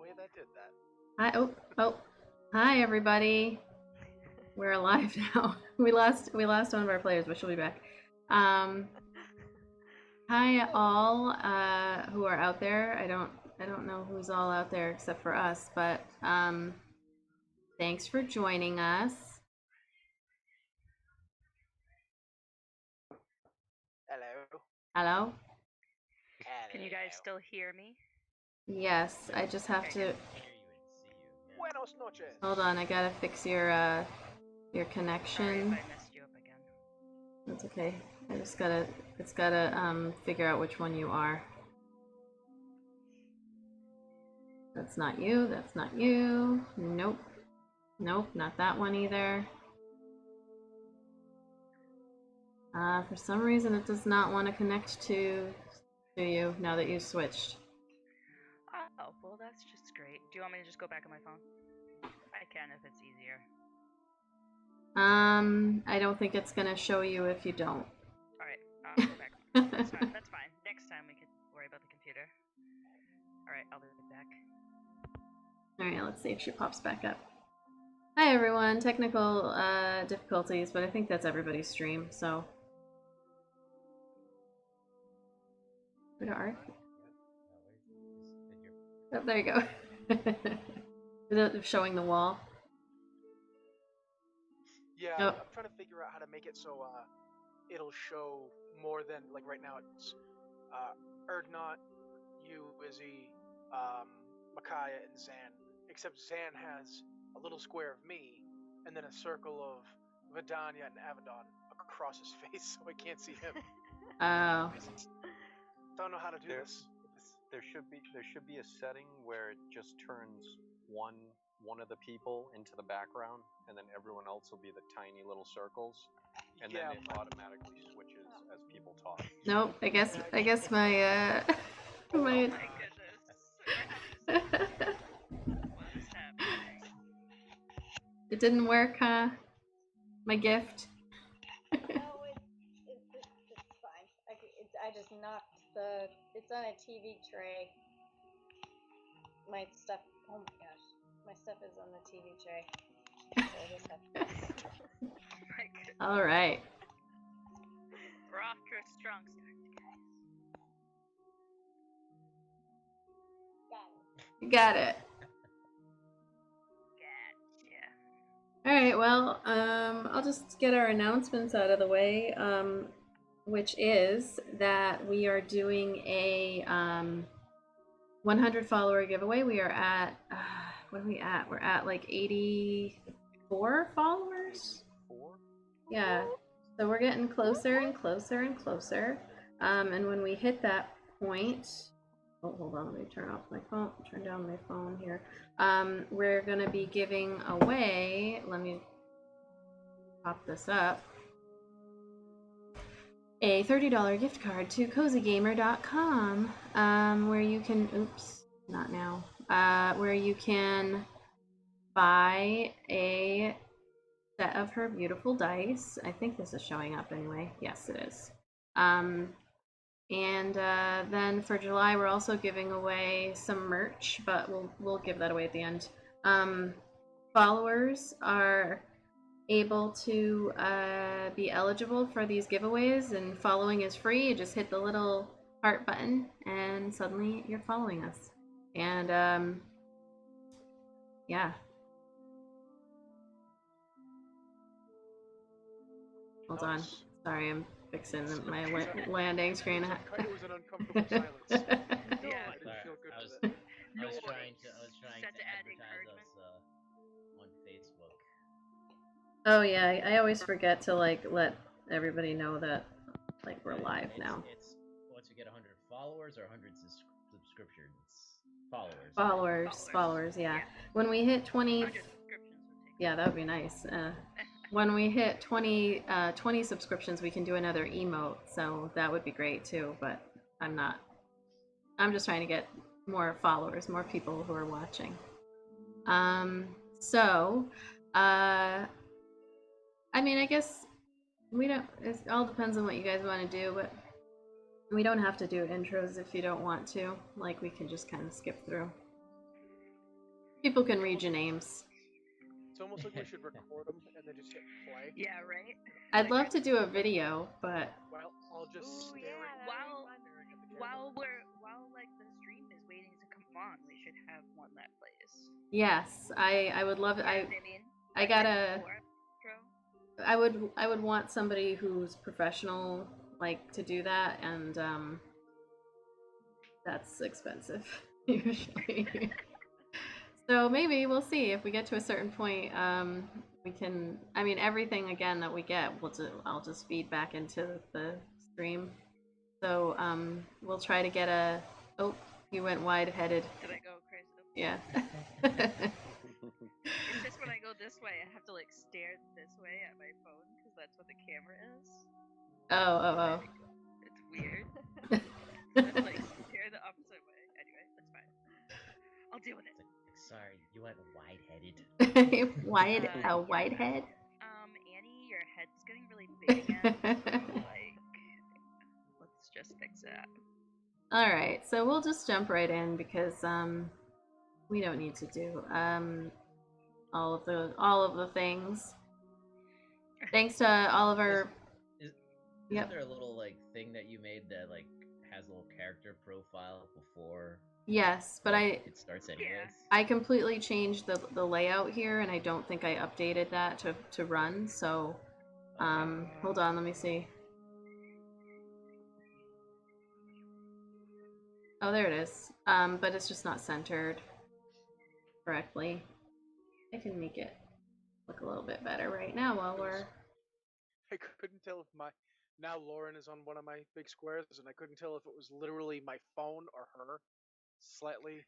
way that did that. Hi, oh, hi everybody. We're alive now. We lost one of our players, but she'll be back. Hi all who are out there. I don't know who's all out there except for us, but thanks for joining us. Hello. Hello. Can you guys still hear me? Yes, I just have to. Buenos noches. Hold on, I gotta fix your connection. Sorry if I messed you up again. That's okay. I just gotta. It's gotta figure out which one you are. That's not you. That's not you. Nope. Nope, not that one either. For some reason, it does not want to connect to you now that you switched. Oh, well, that's just great. Do you want me to just go back on my phone? I can if it's easier. I don't think it's gonna show you if you don't. All right, I'll go back. That's fine. That's fine. Next time we can worry about the computer. All right, I'll be back. All right, let's see if she pops back up. Hi everyone. Technical difficulties, but I think that's everybody's stream. So. Where to Art? Oh, there you go. Is it showing the wall? Yeah, Nope. I'm trying to figure out how to make it so it'll show more than, like, right now it's Ergnot, you, Izzy, Micaiah, and Zan. Except Zan has a little square of me, and then a circle of Vidania and Avedon across his face, so I can't see him. Oh. Don't know how to do this. There should be a setting where it just turns one of the people into the background, and then everyone else will be the tiny little circles, and then it automatically switches as people talk. Nope. I guess my Oh my goodness. What is happening? It didn't work, huh? My gift. No, it's fine. I just knocked it's on a TV tray. My stuff, oh my gosh. My stuff is on the TV tray. So I just have to... Oh my goodness. All right. We're off to a strong start, guys. Got it. Got it. Gotcha. All right. Well, I'll just get our announcements out of the way. Which is that we are doing a 100 follower giveaway. We are at what are we at? We're at like 84 followers. 84? Yeah. So we're getting closer and closer and closer. And when we hit that point, oh, hold on, let me turn off my phone. Turn down my phone here. We're gonna be giving away. Let me pop this up. A $30 gift card to cozygamer.com, where you can, oops, not now, where you can buy a set of her beautiful dice. I think this is showing up anyway. Yes, it is. And then for July, we're also giving away some merch, but we'll give that away at the end. Followers are able to be eligible for these giveaways, and following is free. You just hit the little heart button and suddenly you're following us. And yeah. Hold on. Sorry, I'm fixing my landing screen. It was an uncomfortable silence. Yeah. I didn't feel good I with was it. trying to Set to add advertise encouragement. us on Facebook. Oh yeah, I always forget to like let everybody know that like we're live now. It's once we get 100 followers or 100 subscriptions. Followers. Followers, yeah. When we hit 20, 100 subscriptions would take. yeah, that would be nice. When we hit 20 subscriptions, we can do another emote, so that would be great too. But I'm just trying to get more followers, more people who are watching. I mean, I guess we don't. It all depends on what you guys want to do, but we don't have to do intros if you don't want to. Like, we can just kind of skip through. People can read your names. It's almost like we should record them and then just hit play. Yeah, right? I'd love to do a video, but Well, I'll just Ooh, stare yeah, at While staring at the camera. while like the stream is waiting to come on, we should have one that plays. yes, I would love it. You know what I mean? I Like gotta. before intro. I would want somebody who's professional, like, to do that, and that's expensive usually. So maybe we'll see if we get to a certain point. We can. I mean, everything again that we get, I'll just feed back into the stream. So we'll try to get a. Oh, you went wide-headed. Did I go crazy? Yeah. It's just when I go this way, I have to like stare this way at my phone because that's what the camera is. Oh. It's weird. I have to like stare the opposite way. Anyway, that's fine. I'll deal with it. Sorry, you went wide-headed. A wide head. Annie, your head's getting really big again. So, like, let's just fix that. All right, so we'll just jump right in because we don't need to do all of the things. Thanks to all of our. Isn't there a little like thing that you made that like has a little character profile before? Yes, but it starts anyways. Yeah. I completely changed the layout here, and I don't think I updated that to run. So, hold on, let me see. Oh, there it is. But it's just not centered correctly. I can make it look a little bit better right now while we're. I couldn't tell if now Lauren is on one of my big squares, and I couldn't tell if it was literally my phone or her. Slightly.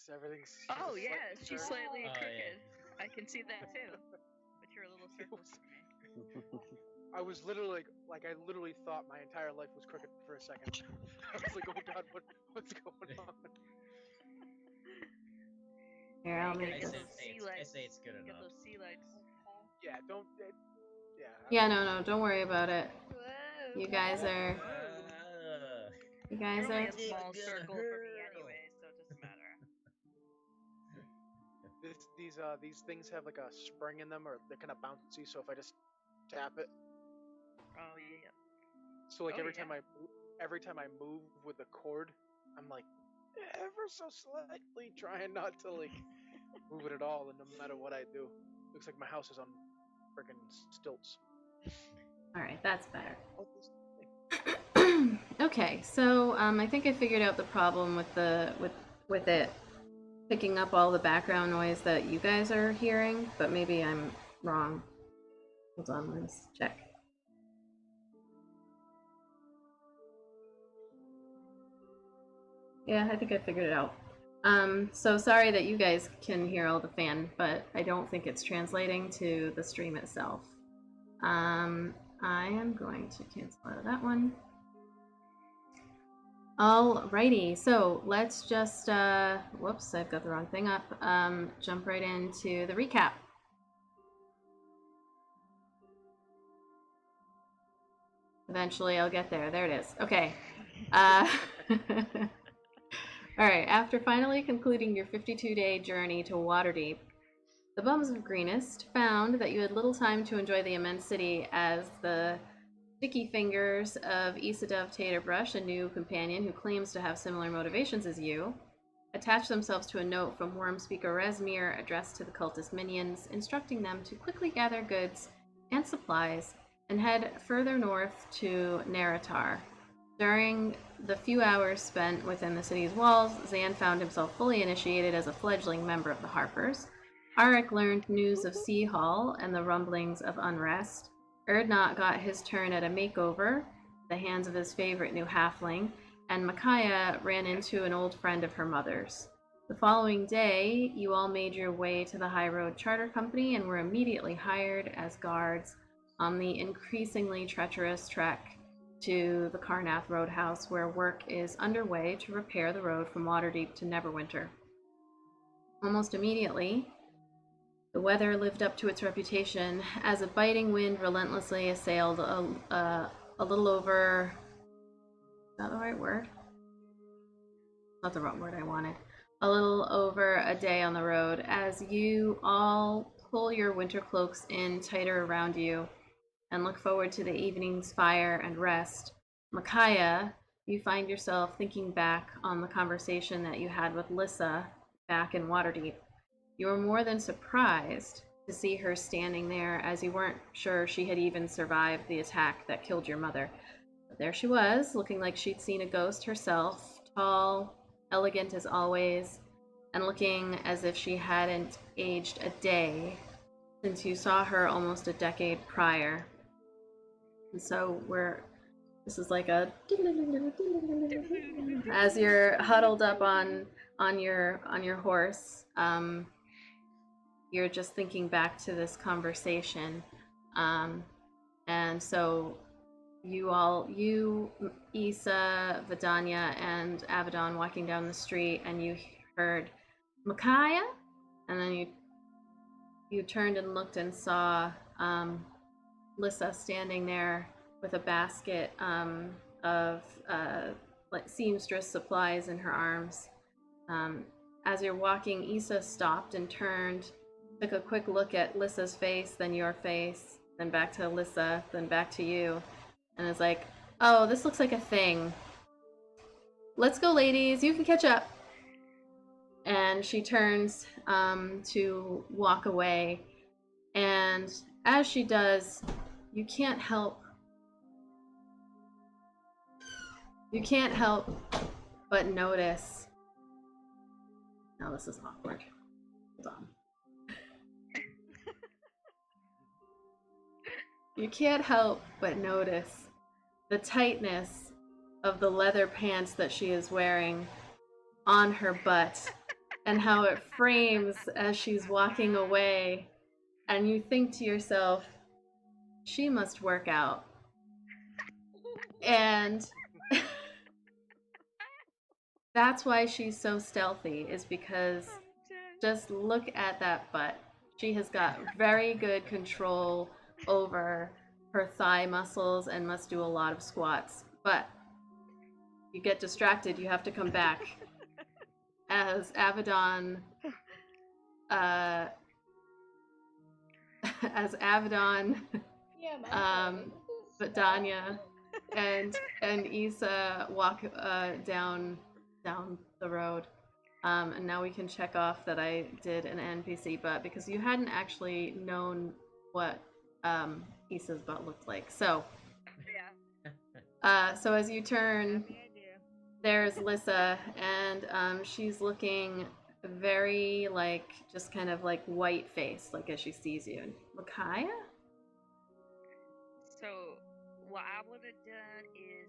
Everything's. Oh yeah, she's slightly Oh, crooked. yeah. I can see that too. But you're a little circle for me. I was literally like I literally thought my entire life was crooked for a second. I was like, oh god, what's going on? Here, I'll You make gotta this. get those sea lights. I say it's good Get enough. those sea lights. Yeah, don't. Yeah. Yeah, no, don't worry about it. Whoa. You guys are. You guys You're only are. a small circle for me anyway, so it doesn't matter. These things have like a spring in them, or they're kind of bouncy. So if I just tap it, Oh yeah. so like Oh, every yeah. time I move with the cord, I'm like ever so slightly trying not to like move it at all, and no matter what I do, looks like my house is on freaking stilts. All right, that's better. Okay, so I think I figured out the problem with it picking up all the background noise that you guys are hearing, but maybe I'm wrong. Hold on, let's check. Yeah, I think I figured it out. So sorry that you guys can hear all the fan, but I don't think it's translating to the stream itself. I am going to cancel out of that one. Alrighty, so let's just, whoops, I've got the wrong thing up, jump right into the recap. Eventually I'll get there. There it is. Okay. Alright, after finally concluding your 52-day journey to Waterdeep, the Bums of Greenest found that you had little time to enjoy the immense city as the sticky fingers of Isadove Taterbrush, a new companion who claims to have similar motivations as you, attached themselves to a note from Worm Speaker Resmir addressed to the cultist minions, instructing them to quickly gather goods and supplies and head further north to Naratar. During the few hours spent within the city's walls, Zan found himself fully initiated as a fledgling member of the Harpers. Arik learned news of Sea Hall and the rumblings of unrest. Erdnot got his turn at a makeover at the hands of his favorite new halfling, and Micaiah ran into an old friend of her mother's. The following day, you all made your way to the High Road Charter Company and were immediately hired as guards on the increasingly treacherous trek to the Karnath Roadhouse, where work is underway to repair the road from Waterdeep to Neverwinter. Almost immediately, the weather lived up to its reputation as a biting wind relentlessly assailed a little over... Is that the right word? Not the wrong word I wanted. a little over a day on the road as you all pull your winter cloaks in tighter around you and look forward to the evening's fire and rest. Micaiah, you find yourself thinking back on the conversation that you had with Lissa back in Waterdeep. You were more than surprised to see her standing there, as you weren't sure she had even survived the attack that killed your mother. But there she was, looking like she'd seen a ghost herself, tall, elegant as always, and looking as if she hadn't aged a day since you saw her almost a decade prior. And so this is like a as you're huddled up on your horse. You're just thinking back to this conversation, and so you, Issa, Vidania, and Abaddon walking down the street, and you heard Micaiah, and then you turned and looked and saw Lissa standing there with a basket of like seamstress supplies in her arms. As you're walking, Issa stopped and turned, took a quick look at Lissa's face, then your face, then back to Lissa, then back to you, and is like, "Oh, this looks like a thing. Let's go, ladies. You can catch up." And she turns to walk away, and as she does, you can't help but notice. Now this is awkward. Hold on. You can't help but notice the tightness of the leather pants that she is wearing on her butt and how it frames as she's walking away. And you think to yourself, she must work out. And that's why she's so stealthy, is because just look at that butt. She has got very good control over her thigh muscles and must do a lot of squats. But you get distracted, you have to come back. As Abaddon, yeah, Vidania, and Issa walk down the road. And now we can check off that I did an NPC butt, because you hadn't actually known what Issa's butt looked like. So, yeah. So as you turn, there's Lissa, and she's looking very like just kind of like white face, like as she sees you. Micaiah? So what I would have done is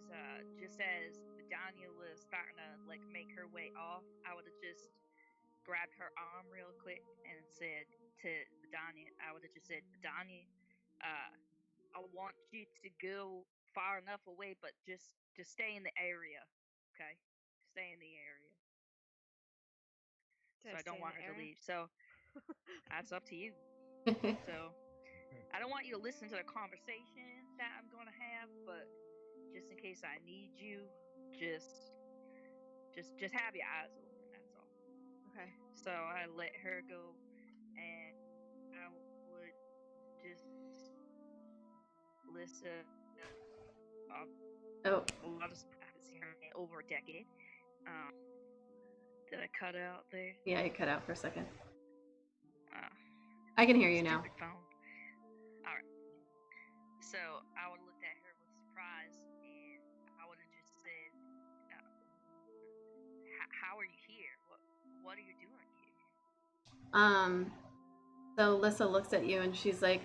just as Vidania was starting to like make her way off, I would have just grabbed her arm real quick and said to Vidania, Vidania, I want you to go far enough away, but just stay in the area, okay? Stay in the area. So I don't want her to leave. So that's up to you. So I don't want you to listen to the conversation that I'm going to have, but just in case I need you, just have your eyes open. That's all. Okay. So I let her go, and I would just listen. Oh. A lot of stuff I've seen her over a decade. Did I cut out there? Yeah, you cut out for a second. I can hear you now. Phone. All right. So I would have looked at her with surprise, and I would have just said, "How are you here? What are you doing here?" So Lissa looks at you and she's like,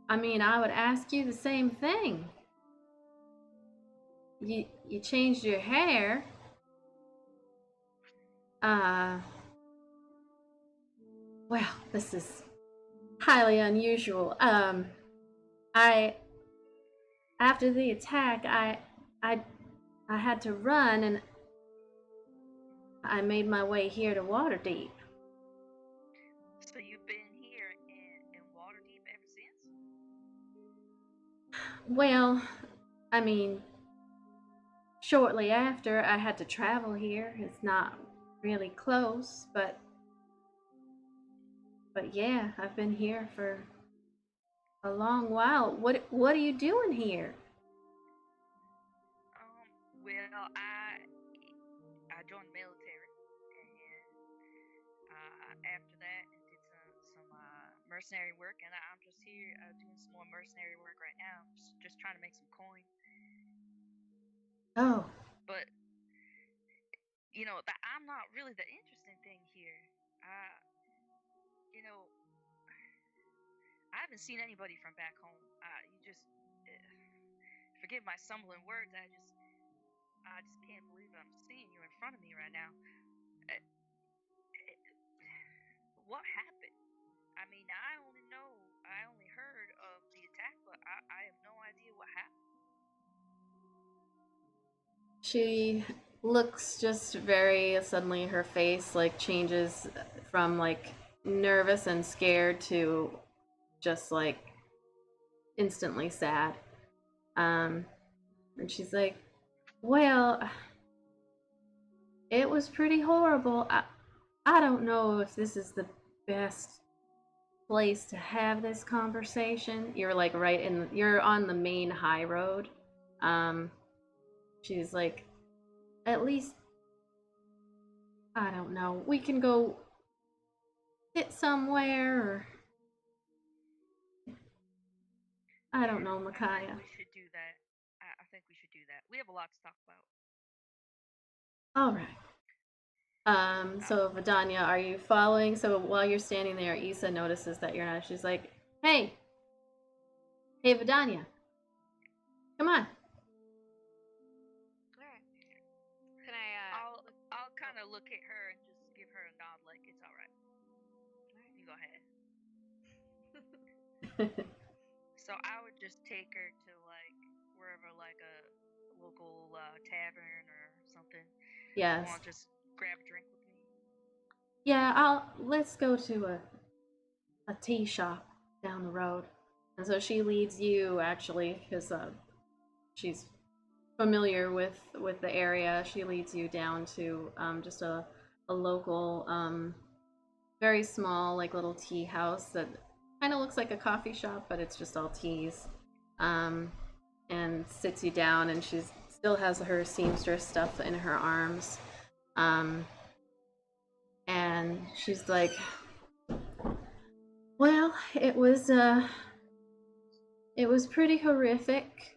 I mean, I would ask you the same thing. You changed your hair. Well, this is highly unusual. After the attack, I had to run, and I made my way here to Waterdeep. So you've been here in Waterdeep ever since? Well, I mean, shortly after, I had to travel here. It's not really close, but yeah, I've been here for a long while. What are you doing here? Well, I joined the military, and after that, I did some mercenary work, and I'm just here doing some more mercenary work right now, just trying to make some coin. Oh, But that I'm not really the interesting thing here. You know, I haven't seen anybody from back home. You just forgive my stumbling words. I just can't believe I'm seeing you in front of me right now. Uh, what happened? I mean, I only heard of the attack, but I have no idea what happened. she looks just very suddenly, her face like changes from like nervous and scared to just like instantly sad. And she's like, well, it was pretty horrible. I don't know if this is the best place to have this conversation. You're like you're on the main high road. She's like, at least, I don't know, we can go sit somewhere, or I don't know, Micaiah. I think we should do that. I think we should do that. We have a lot to talk about. All right. So Vidania, are you following? So while you're standing there, Issa notices that you're not. She's like, hey, Vidania, come on. Alright. Can I, I'll kind of look at her and just give her a nod, like it's all right. You go ahead. So I would just take her to like wherever, like a local tavern or something. Yes. You want to just grab a drink with me? Yeah, let's go to a tea shop down the road. And so she leads you, actually, because she's familiar with the area. She leads you down to just a local, very small, like little tea house that kind of looks like a coffee shop, but it's just all teas. And sits you down, and she still has her seamstress stuff in her arms. And she's like, well, it was pretty horrific.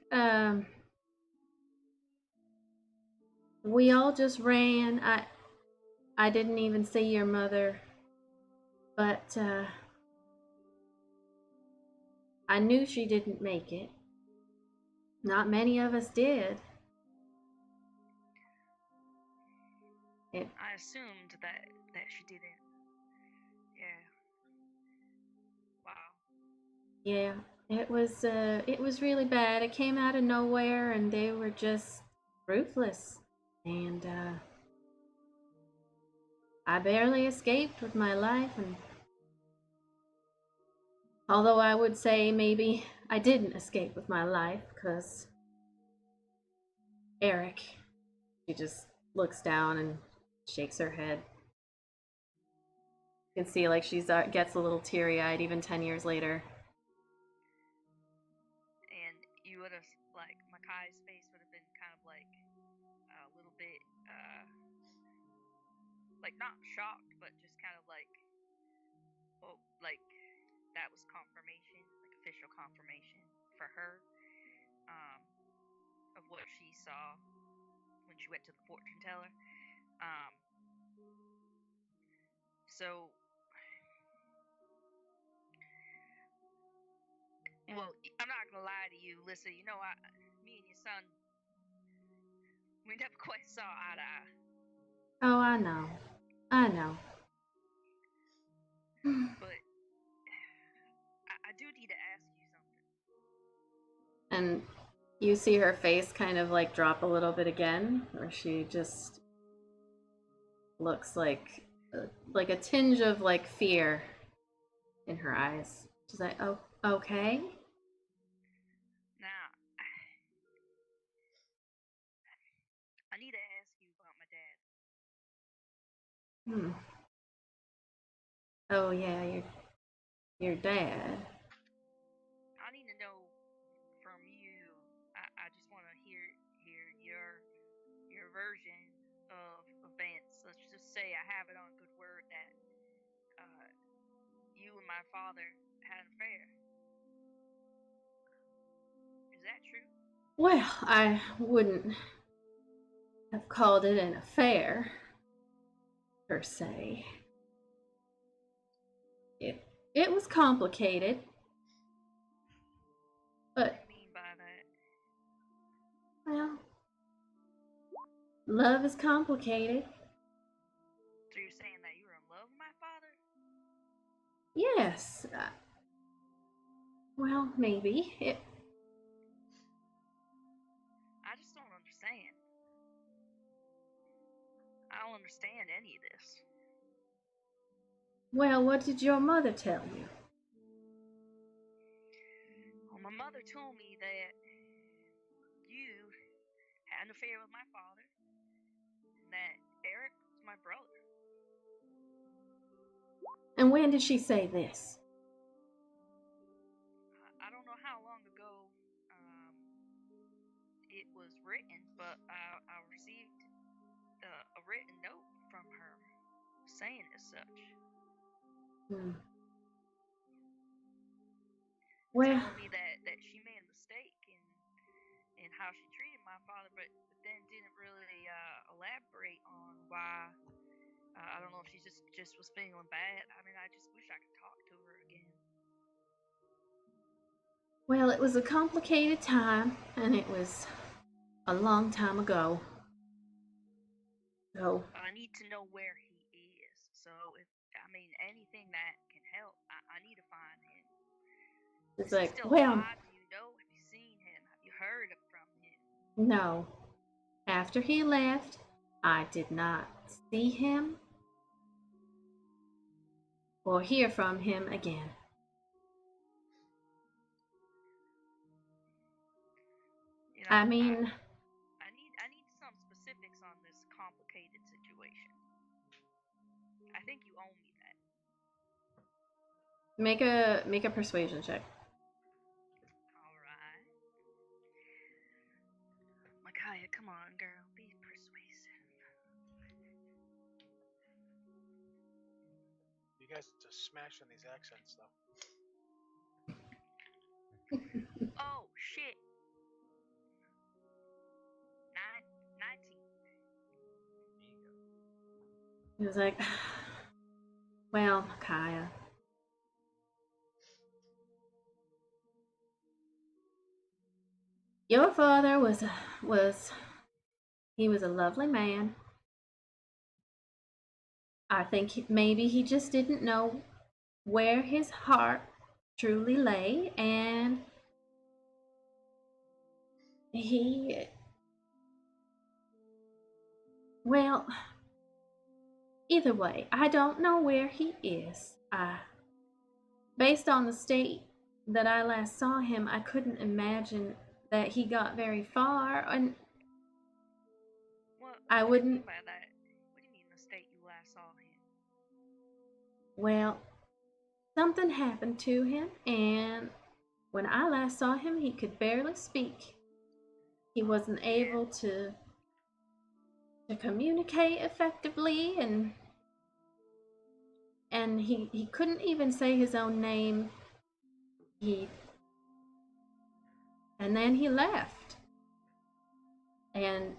We all just ran. I didn't even see your mother, but I knew she didn't make it. Not many of us did. I assumed that she didn't. Yeah. Wow. Yeah, it was really bad. It came out of nowhere, and they were just ruthless. And I barely escaped with my life, and although I would say maybe I didn't escape with my life, because Eric, she just looks down and shakes her head. You can see like she's gets a little teary-eyed even 10 years later. And you would have, like, Makai's face would have been kind of like a little bit, like not shocked, but just kind of like, oh, like that was confirmation, like official confirmation for her, of what she saw when she went to the fortune teller. So, well, I'm not gonna lie to you, Lissa. Me and your son, we never quite saw eye to eye. Oh, I know. But I do need to ask you something. And you see her face kind of like drop a little bit again, or she just looks like a tinge of like fear in her eyes. She's like, oh, okay. Now, I need to ask you about my dad. Oh yeah, your dad. I need to know from you. I just want to hear your version of events. Let's just say I have it on good word that you and my father had an affair. Is that true? Well, I wouldn't have called it an affair, per se. It was complicated, but What do you mean by that? well, love is complicated. So you're saying that you were in love with my father? Yes. Well, maybe. I just don't understand. I don't understand any of this. Well, what did your mother tell you? Well, my mother told me that you had an affair with my father, and that Eric was my brother. And when did she say this? I don't know how long ago it was written, but I received a written note from her saying as such. Well, telling me that she made a mistake in how she treated my father, but then didn't really elaborate on why. I don't know if she just was feeling bad. I mean, I just wish I could talk to her again. Well, it was a complicated time, and it was a long time ago. So I need to know where he is. So anything that can help, I need to find him. it's is like, he still well, alive? Do you know? Have you seen him? Have you heard from him? no. After he left, I did not see him or hear from him again. You know, I mean, I need some specifics on this complicated situation. I think you owe me that. make a persuasion check. All right. Micaiah, come on, girl, be persuasive. You guys are smashing these accents, though. Oh shit. 19. He was like, well, Micaiah, your father was he was a lovely man. I think maybe he just didn't know where his heart truly lay, and well, either way, I don't know where he is. Based on the state that I last saw him, I couldn't imagine that he got very far, and What I do you wouldn't. mean by that? What do you mean the state you last saw him? Well, something happened to him, and when I last saw him, he could barely speak. He wasn't able to communicate effectively, and he couldn't even say his own name. And then he left. And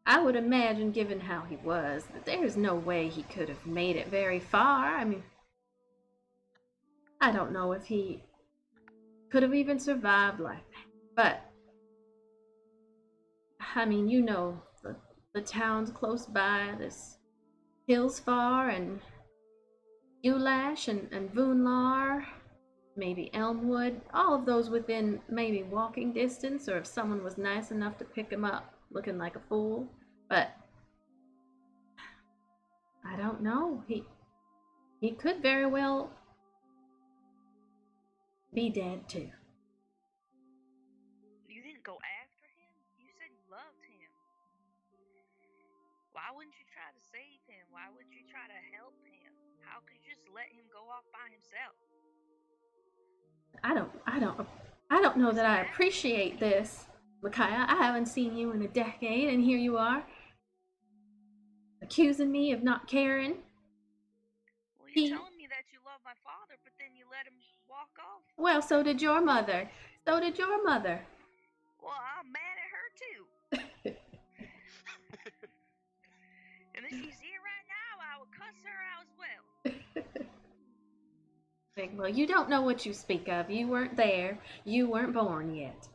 I would imagine, given how he was, that there's no way he could have made it very far. I mean, I don't know if he could have even survived like that. But, I mean, you know, the towns close by, this Hills Far and Ulash and Voonlar, maybe Elmwood, all of those within maybe walking distance, or if someone was nice enough to pick him up looking like a fool. But I don't know. He could very well be dead too. You didn't go after him? You said you loved him. Why wouldn't you try to save him? Why would you try to help him? How could you just let him go off by himself? I don't know that I appreciate this, Micaiah. I haven't seen you in a decade, and here you are, accusing me of not caring. Well, you're telling me that you love my father, but then you let him walk off. Well, so did your mother. So did your mother. Well, I'm mad at her too. And if she's here right now, I would cuss her out as well. Well, you don't know what you speak of. You weren't there. You weren't born yet.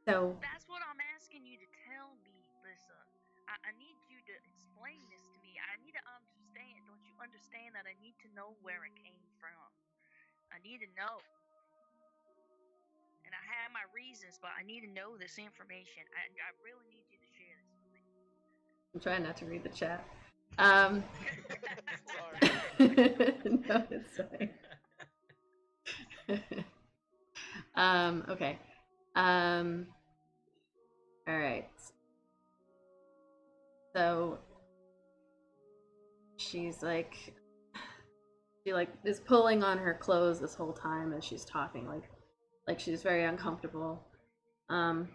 So that's what I'm asking you to tell me, Lissa. I need you to explain this to me. I need to understand. Don't you understand that I need to know where it came from? I need to know. And I have my reasons, but I need to know this information. I really need you to share this with me. I'm trying not to read the chat. Sorry. No, it's fine. Okay. All right. So she's like, she is pulling on her clothes this whole time as she's talking, like she's very uncomfortable. I'm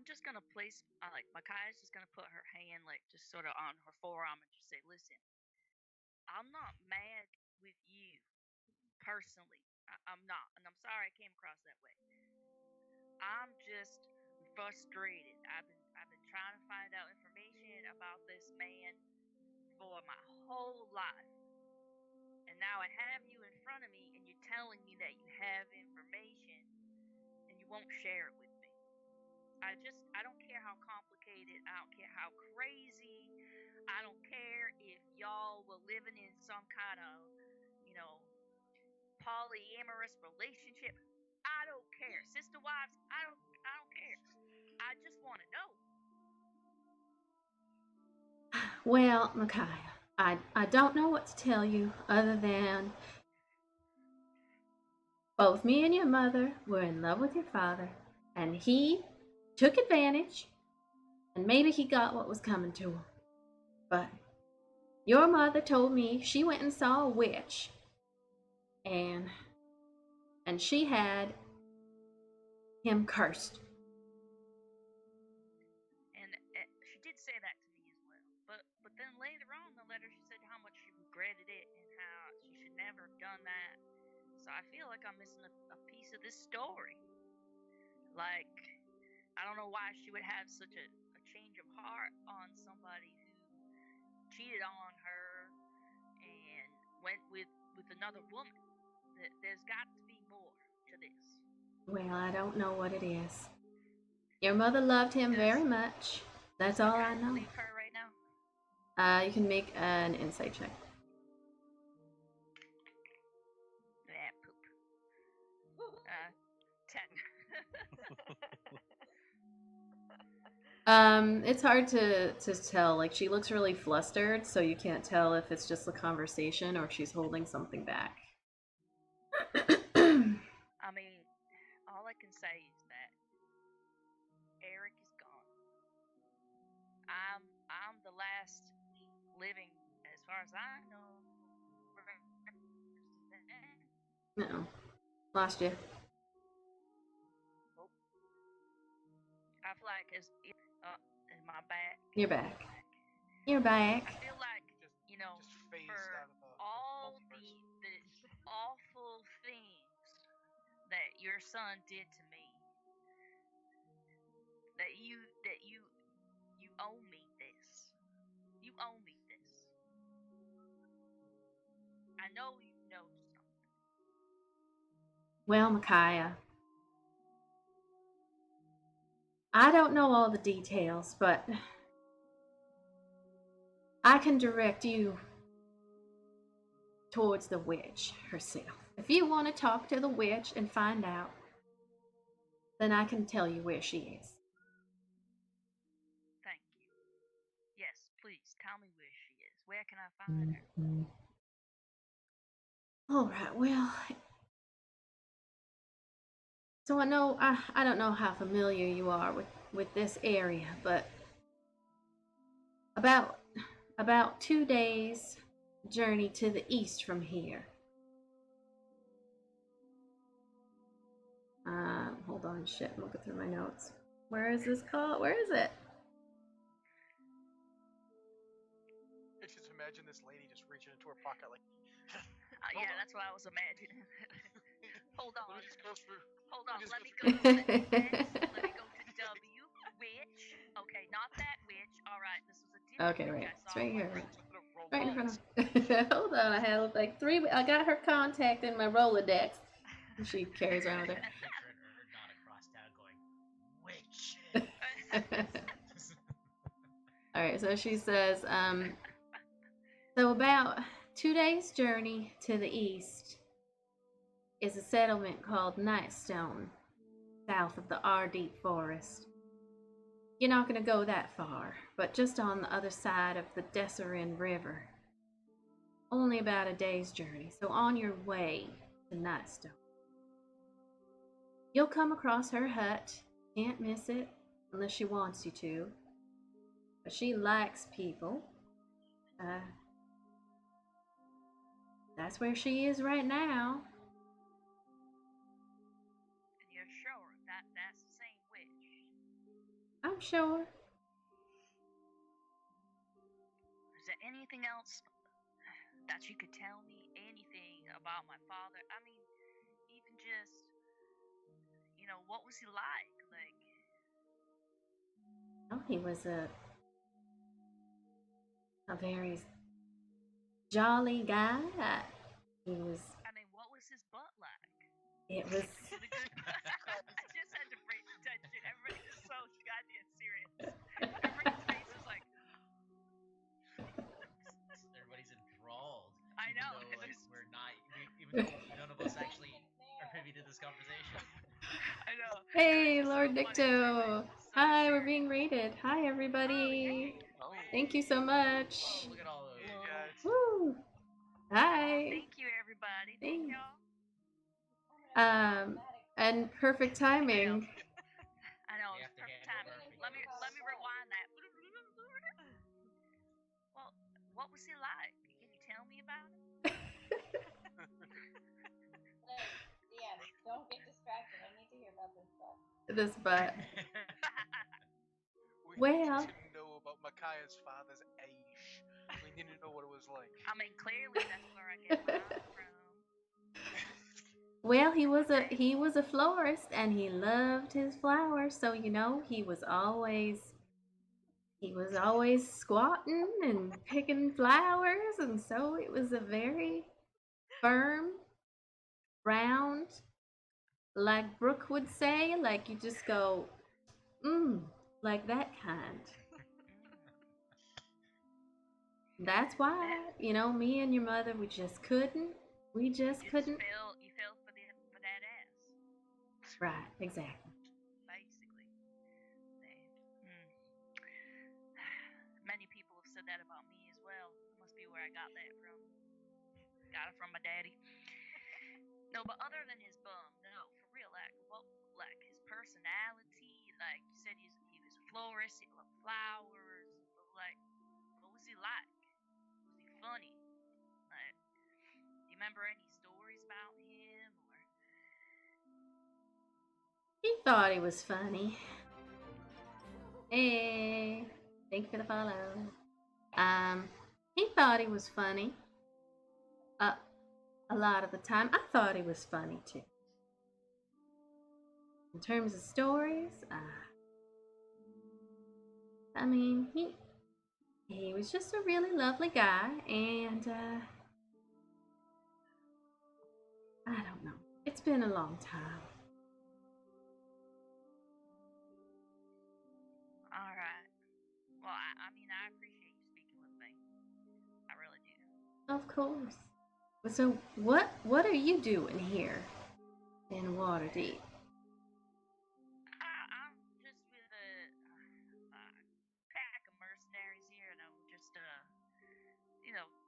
just gonna place, Micaiah's just gonna put her hand, just sort of on her forearm and just say, listen, I'm not mad with you personally. I'm not, and I'm sorry I came across that way. I'm just frustrated. I've been trying to find out information about this man for my whole life. And now I have you in front of me and you're telling me that you have information and you won't share it with me. I don't care how complicated, I don't care how crazy, I don't care if y'all were living in some kind of, polyamorous relationship. I don't care. Sister wives, I don't care. I just want to know. Well, Micaiah, I don't know what to tell you other than both me and your mother were in love with your father, and he took advantage, and maybe he got what was coming to him. But your mother told me she went and saw a witch, and she had him cursed. And she did say that to me as well. But then later on in the letter, she said how much she regretted it and how she should never have done that. So I feel like I'm missing a piece of this story. Like, I don't know why she would have such a change of heart on somebody who cheated on her and went with another woman. There's got to be more to this. Well, I don't know what it is. Your mother loved him very much. That's all I know. Leave her right now? You can make an insight check. Yeah, poop. 10. It's hard to tell. Like, she looks really flustered, so you can't tell if it's just the conversation or if she's holding something back. I mean, all I can say is that Eric is gone. I'm the last living, as far as I know. No, lost you. Oh. I feel like is my back. You're back. You're back. I feel like for all the awful things that your son did to me, that you owe me this. You owe me this. I know you know something. Well, Micaiah, I don't know all the details, but I can direct you towards the witch herself. If you want to talk to the witch and find out, then I can tell you where she is. Thank you. Yes, please tell me where she is. Where can I find her? All right, well, so I don't know how familiar you are with this area, but about about 2 days journey to the east from here. Hold on, shit, I'm looking through my notes. Where is this called? Where is it? I just imagine this lady just reaching into her pocket like. Yeah, that's what I was imagining. Hold on. Let me just go through. Hold on. Let me go to the X. Let me go to W. Which? Okay, not that which. All right, this was a different. Okay, right. It's right here. Right in front of. Hold on, I had like 3. I got her contact in my Rolodex. She carries around with her. Not across town going, which? All right, so she says, so about 2 days' journey to the east is a settlement called Nightstone, south of the Ardeep Forest. You're not going to go that far, but just on the other side of the Desserin River. Only about a day's journey, so on your way to Nightstone. You'll come across her hut, can't miss it, unless she wants you to. But she likes people. That's where she is right now. And you're sure that's the same witch? I'm sure. Is there anything else that you could tell me? Anything about my father? I mean, even just, what was he like? Oh, he was a very jolly guy. He was. I mean, what was his butt like? It was. I just had to break the tension. Everybody's so goddamn serious. Everybody's face is like. Everybody's enthralled. I know. Even though, we're not. Even though none of us actually are privy to this conversation. I know. Hey, Lord Nicto. Hi, we're being rated. Hi, everybody. Oh, Thank you so much. Oh, look at all those. Hey guys. Woo. Hi. Thank you, everybody. Thank y'all. And perfect timing. I know, it's perfect timing. Let me rewind that. Well, what was he like? Can you tell me about him? Yeah, don't get distracted. I need to hear about this stuff. This butt. We need to know about Micaiah's father's age. We need to know what it was like. I mean, clearly that's where I get mine from. Well, he was a florist and he loved his flowers, so he was always squatting and picking flowers, and so it was a very firm, round, like Brooke would say, like you just go, like that kind. That's why, me and your mother, we just couldn't. You fell for that ass. Right, exactly. Basically. Many people have said that about me as well. Must be where I got that from. Got it from my daddy. No, but other than his bum, no, for real, like his personality, like you said, he was a florist, he loved flowers, but like, what was he like? Was he funny? Like, do you remember any stories about him, or? He thought he was funny. Hey, thank you for the follow. He thought he was funny. A lot of the time, I thought he was funny too. In terms of stories, I mean, he was just a really lovely guy, and I don't know. It's been a long time. All right. Well, I mean, I appreciate you speaking with me. I really do. Of course. So, what are you doing here in Waterdeep? I'm just with a pack of mercenaries here, and I'm just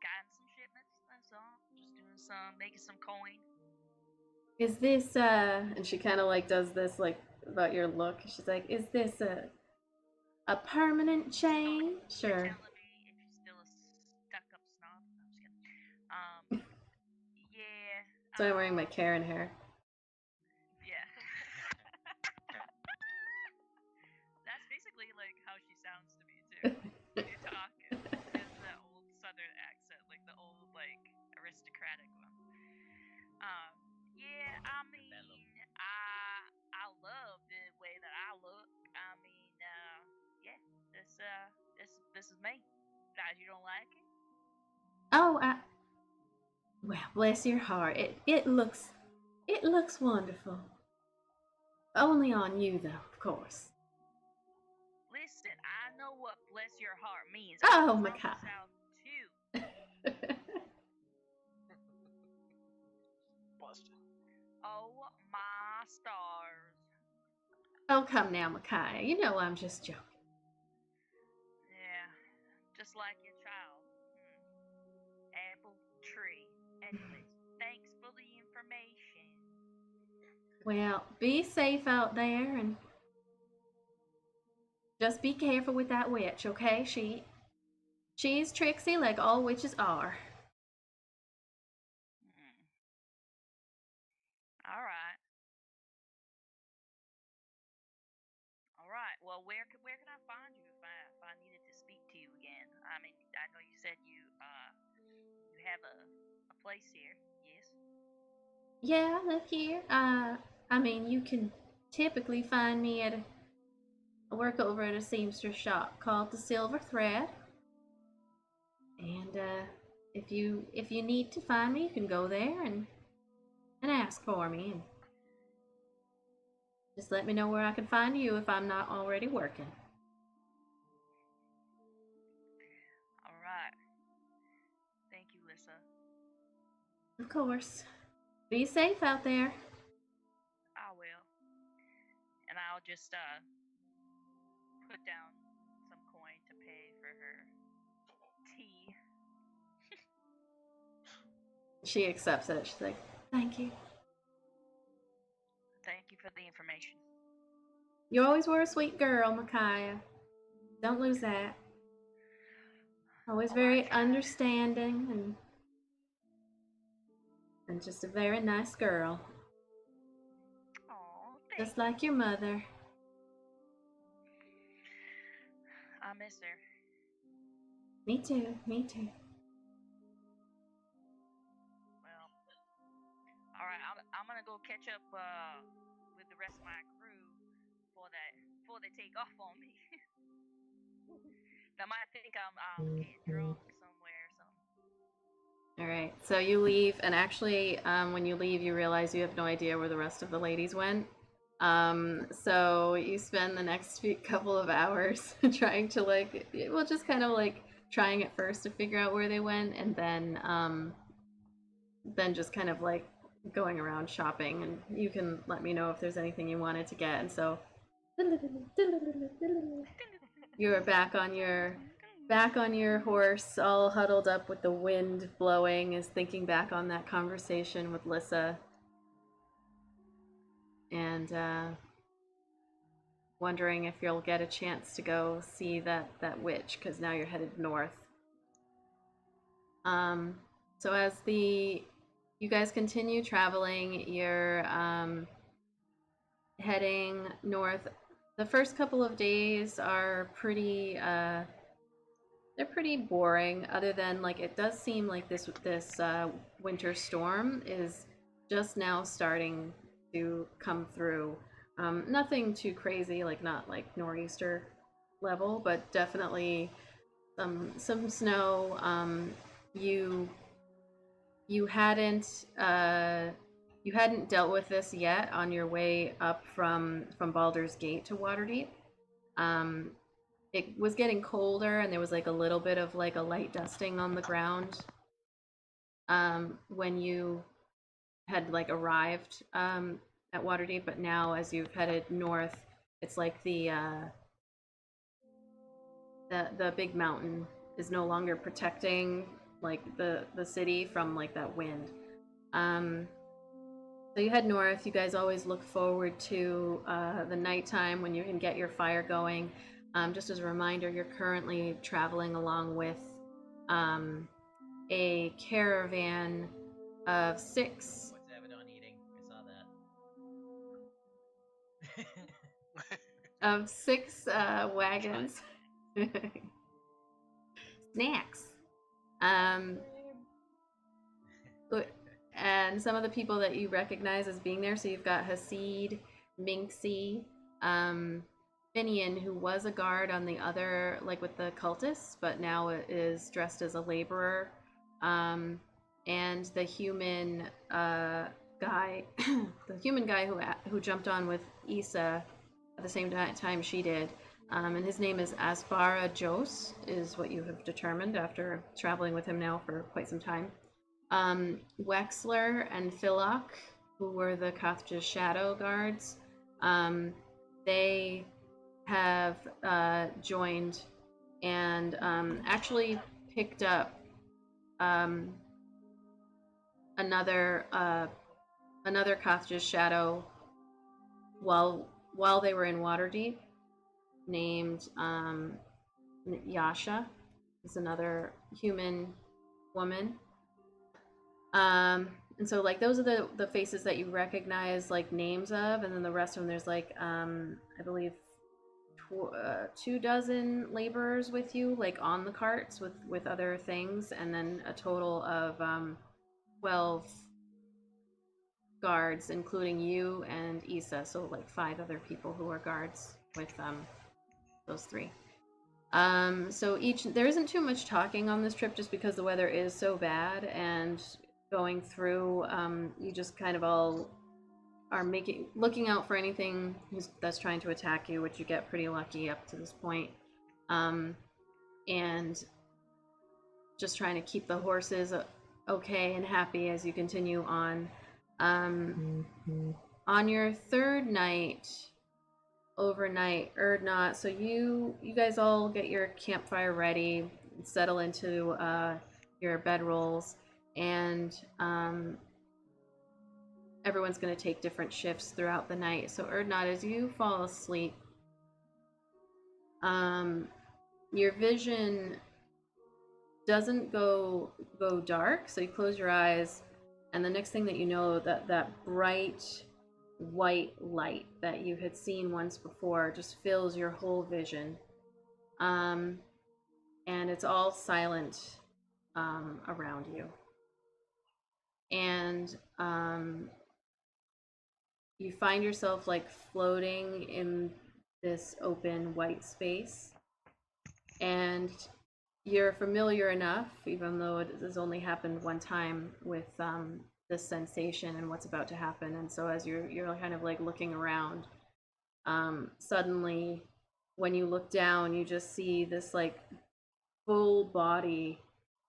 guiding some shipments. That's all. Just doing making some coin. Is this and she kind of like does this like about your look. She's like, is this a permanent change? You're Or telling me if you're still a So I'm wearing my Karen hair. Yeah. That's basically like how she sounds to me too. When you're talking. She has that old southern accent, like the old like aristocratic one. Yeah, I mean, I love the way that I look. I mean, yeah, this is me. Guys, you don't like it? Oh, well, bless your heart. It looks wonderful. Only on you, though, of course. Listen, I know what bless your heart means. Oh, I'm my from God. the South too. Busted. Oh my stars. Oh, come now, Micaiah. You know I'm just joking. Yeah, just like your child. Apple tree. Anyways, thanks for the information. Well, be safe out there and just be careful with that witch, okay? She's tricksy like all witches are. All right. All right. Well, where can I find you if I needed to speak to you again? I mean, I know you said you have a place here. Yes. Yeah, I live here. I mean, you can typically find me at I work over at a seamstress shop called the Silver Thread. And if you need to find me, you can go there and ask for me, and just let me know where I can find you if I'm not already working. All right. Thank you, Lissa. Of course. Be safe out there. I will. And I'll just put down some coin to pay for her tea. She accepts it. She's like, thank you. Thank you for the information. You always were a sweet girl, Micaiah. Don't lose that. Always very understanding and just a very nice girl. Oh, just like your mother. I miss her. Me too. Me too. Well, all right. I'm gonna go catch up with the rest of my crew before they take off on me. They might think I'm getting drunk somewhere or something. All right. So you leave, and actually, when you leave, you realize you have no idea where the rest of the ladies went. So you spend the next couple of hours trying to just kind of trying at first to figure out where they went, and then just kind of going around shopping, and you can let me know if there's anything you wanted to get. And so you're back on your horse, all huddled up with the wind blowing, is thinking back on that conversation with Lissa, and wondering if you'll get a chance to go see that witch, because now you're headed north. So as you guys continue traveling, you're heading north. The first couple of days are pretty they're pretty boring, other than it does seem like this winter storm is just now starting to come through. Nothing too crazy, not like nor'easter level, but definitely some snow. You hadn't dealt with this yet on your way up from Baldur's Gate to Waterdeep. It was getting colder, and there was a little bit of a light dusting on the ground when you had arrived at Waterdeep. But now, as you've headed north, it's the big mountain is no longer protecting the city from that wind. So you head north. You guys always look forward to the nighttime when you can get your fire going. Just as a reminder, you're currently traveling along with a caravan of 6 of 6 wagons. Snacks. And some of the people that you recognize as being there. So you've got Hasid, Minxie, Finian, who was a guard on the other, like with the cultists, but now is dressed as a laborer, and the human guy, the human guy who jumped on with Issa at the same time she did. And his name is Asbara Jos, is what you have determined after traveling with him now for quite some time. Wexler and Philok, who were the Kathja's shadow guards, they have joined and actually picked up another Kathja's shadow while they were in Waterdeep, named Yasha. Is another human woman. And so like those are the faces that you recognize like names of, and then the rest of them there's like I believe 2 dozen laborers with you, like on the carts with other things, and then a total of 12 guards, including you and Issa, so like 5 other people who are guards with those 3. So there isn't too much talking on this trip just because the weather is so bad, and going through, you just kind of all are looking out for anything that's trying to attack you, which you get pretty lucky up to this point, and just trying to keep the horses okay and happy as you continue on. On your 3rd night, overnight, Erdnot, so you guys all get your campfire ready, settle into your bedrolls, and everyone's going to take different shifts throughout the night. So Erdnot, as you fall asleep, your vision doesn't go dark, so you close your eyes, and the next thing that you know, that bright white light that you had seen once before just fills your whole vision, and it's all silent around you, and you find yourself like floating in this open white space, and you're familiar enough, even though it has only happened one time, with this sensation and what's about to happen. And so as you're kind of like looking around, suddenly when you look down, you just see this like full body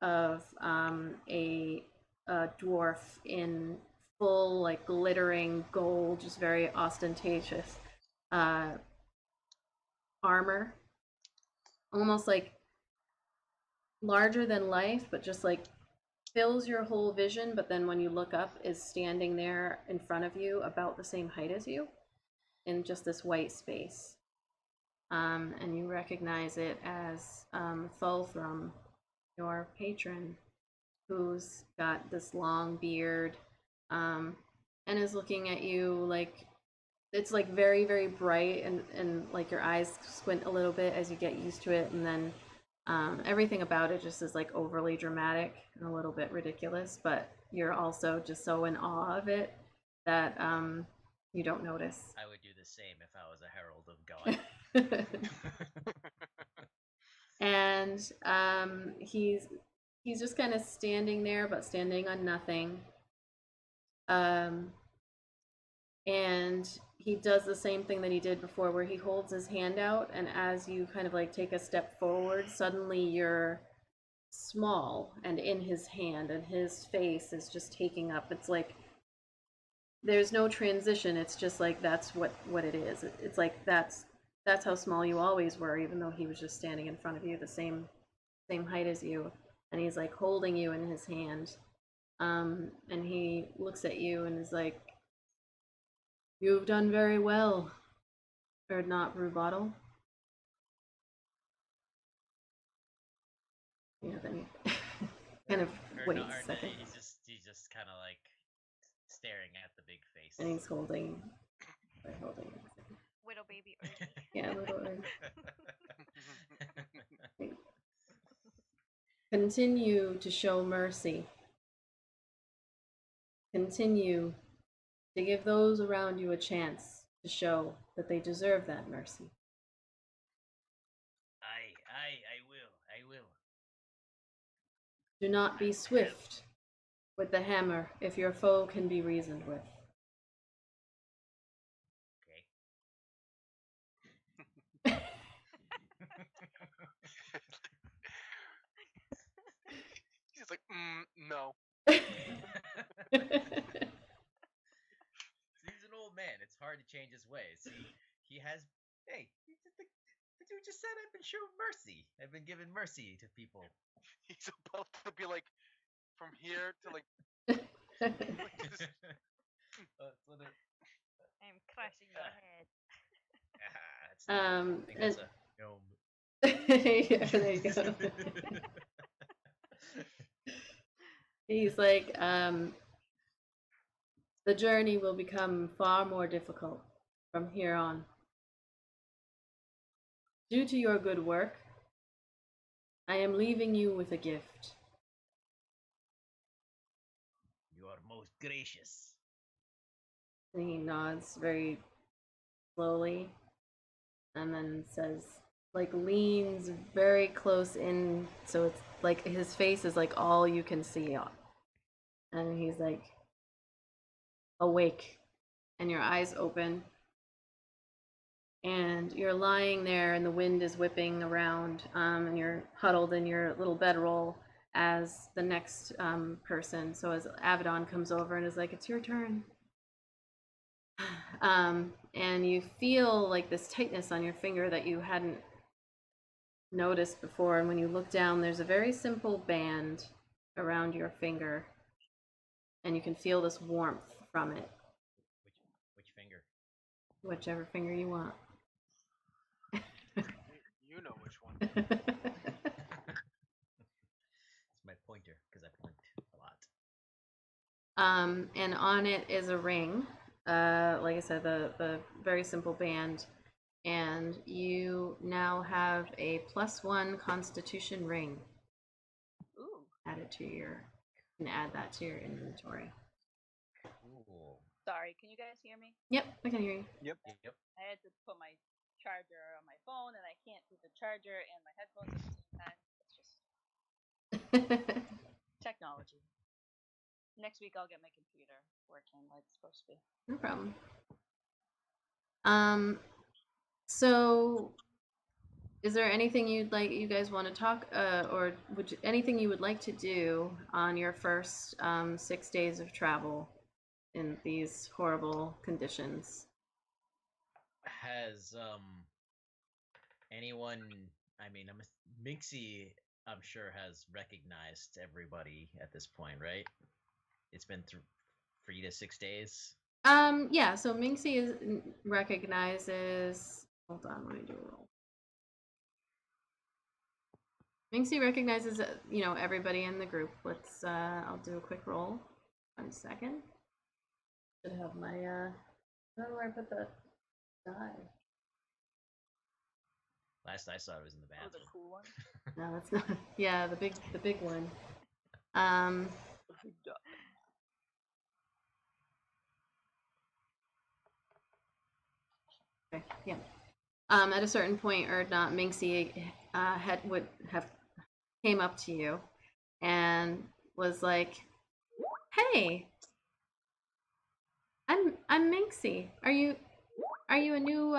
of a dwarf in full like glittering gold, just very ostentatious armor, almost like larger than life, but just like fills your whole vision. But then when you look up, is standing there in front of you, about the same height as you, in just this white space. And you recognize it as Thulthrum, your patron, who's got this long beard, and is looking at you like it's like very, very bright, and like your eyes squint a little bit as you get used to it, and then everything about it just is like overly dramatic and a little bit ridiculous, but you're also just so in awe of it that you don't notice. I would do the same if I was a herald of God. And he's just kind of standing there, but standing on nothing. And he does the same thing that he did before, where he holds his hand out, and as you kind of like take a step forward, suddenly you're small and in his hand, and his face is just taking up. It's like there's no transition. It's just like that's what it is. It's like that's how small you always were, even though he was just standing in front of you, the same height as you, and he's like holding you in his hand. And he looks at you and is like, "You've done very well, Erdnot Brewbottle." Yeah, then he kind of waits a second. He's just kind of like staring at the big face. And he's holding By holding it. Little baby Ernie. Yeah, little Ernie. Continue to show mercy. Continue to give those around you a chance to show that they deserve that mercy. I will. Do not be swift with the hammer if your foe can be reasoned with. Okay. He's like, no. He's an old man. It's hard to change his ways. He has. Hey, the dude just said I've been showing mercy. I've been giving mercy to people. He's about to be like, from here to like. I'm crushing your head. I think that's a gnome. Yeah, there you go. He's like, the journey will become far more difficult from here on. Due to your good work, I am leaving you with a gift. You are most gracious. And he nods very slowly and then says, like, leans very close in, so it's like his face is like all you can see. And he's like, awake, and your eyes open, and you're lying there and the wind is whipping around, and you're huddled in your little bedroll as the next person. So as Abaddon comes over and is like, it's your turn. And you feel like this tightness on your finger that you hadn't noticed before, and when you look down, there's a very simple band around your finger, and you can feel this warmth from it. Which finger? Whichever finger you want. You know which one. It's my pointer, because I point a lot. And on it is a ring. Like I said, the very simple band. And you now have a +1 Constitution ring. Ooh. Added to your, you can add that to your inventory. Cool. Sorry, can you guys hear me? Yep, I can hear you. Yep. I had to put my charger on my phone, and I can't do the charger and my headphones at the same time. It's just technology. Next week I'll get my computer working like it's supposed to be. No problem. So is there anything you guys want to talk, or anything you would like to do on your first 6 days of travel in these horrible conditions? Has anyone? I mean, Minxie, I'm sure, has recognized everybody at this point, right? It's been 3 to 6 days. Yeah. So Minxie recognizes. Hold on, let me do a roll. Minxie recognizes, everybody in the group. Let's. I'll do a quick roll. 1 second. Should have my. I don't know where I put the die. Last I saw it was in the bathroom. Oh, the cool one. No, that's not. Yeah, the big one. The big dog. Okay, yeah. At a certain point, Erdnot Minxie would have came up to you and was like, "Hey, I'm Minxie. Are you a new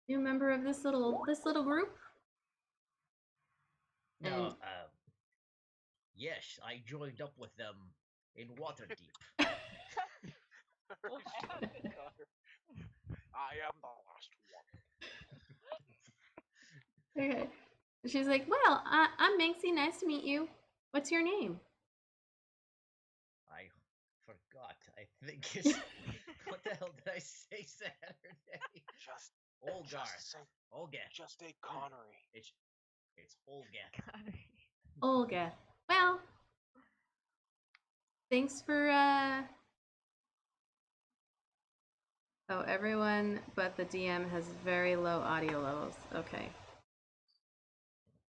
member of this little group?" No, yes, I joined up with them in Waterdeep. What happened? I am the last one. Okay. She's like, "Well, I'm Minxie. Nice to meet you. What's your name?" I forgot. I think it's. What the hell did I say Saturday? Just Olgar. Olga. Just a Connery. It's Olga. Olga. Well, thanks for Oh, everyone but the DM has very low audio levels. Okay.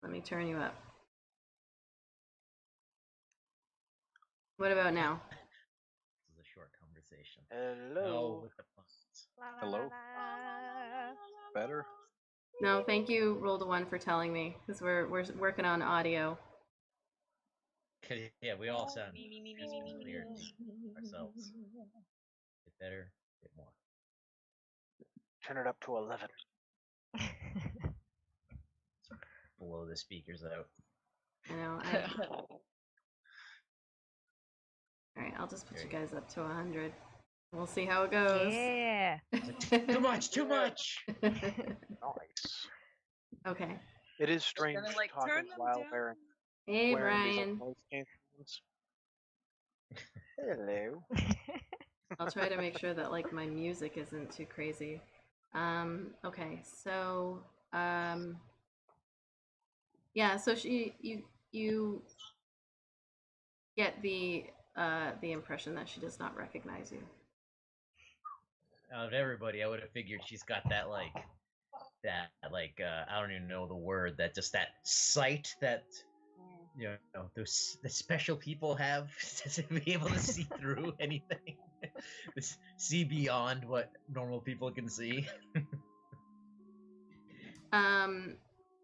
Let me turn you up. What about now? This is a short conversation. Hello. No, with the puns. Hello? Better? No, thank you, Roll to One, for telling me, because we're working on audio. Yeah, we all sound weird ourselves. Get better, get more. Turn it up to 11. Blow the speakers out. I know. All right, I'll just put you guys up to 100. We'll see how it goes. Yeah. Too much, too much. Nice. Okay. It is strange gonna, like, talking turn them while down. wearing Hey, these Brian. like, noise cancelings. Hello. I'll try to make sure that like my music isn't too crazy. Okay, so yeah, so you get the impression that she does not recognize you. Out of everybody, I would have figured she's got that I don't even know the word, that just that sight that the special people have to be able to see through anything, see beyond what normal people can see.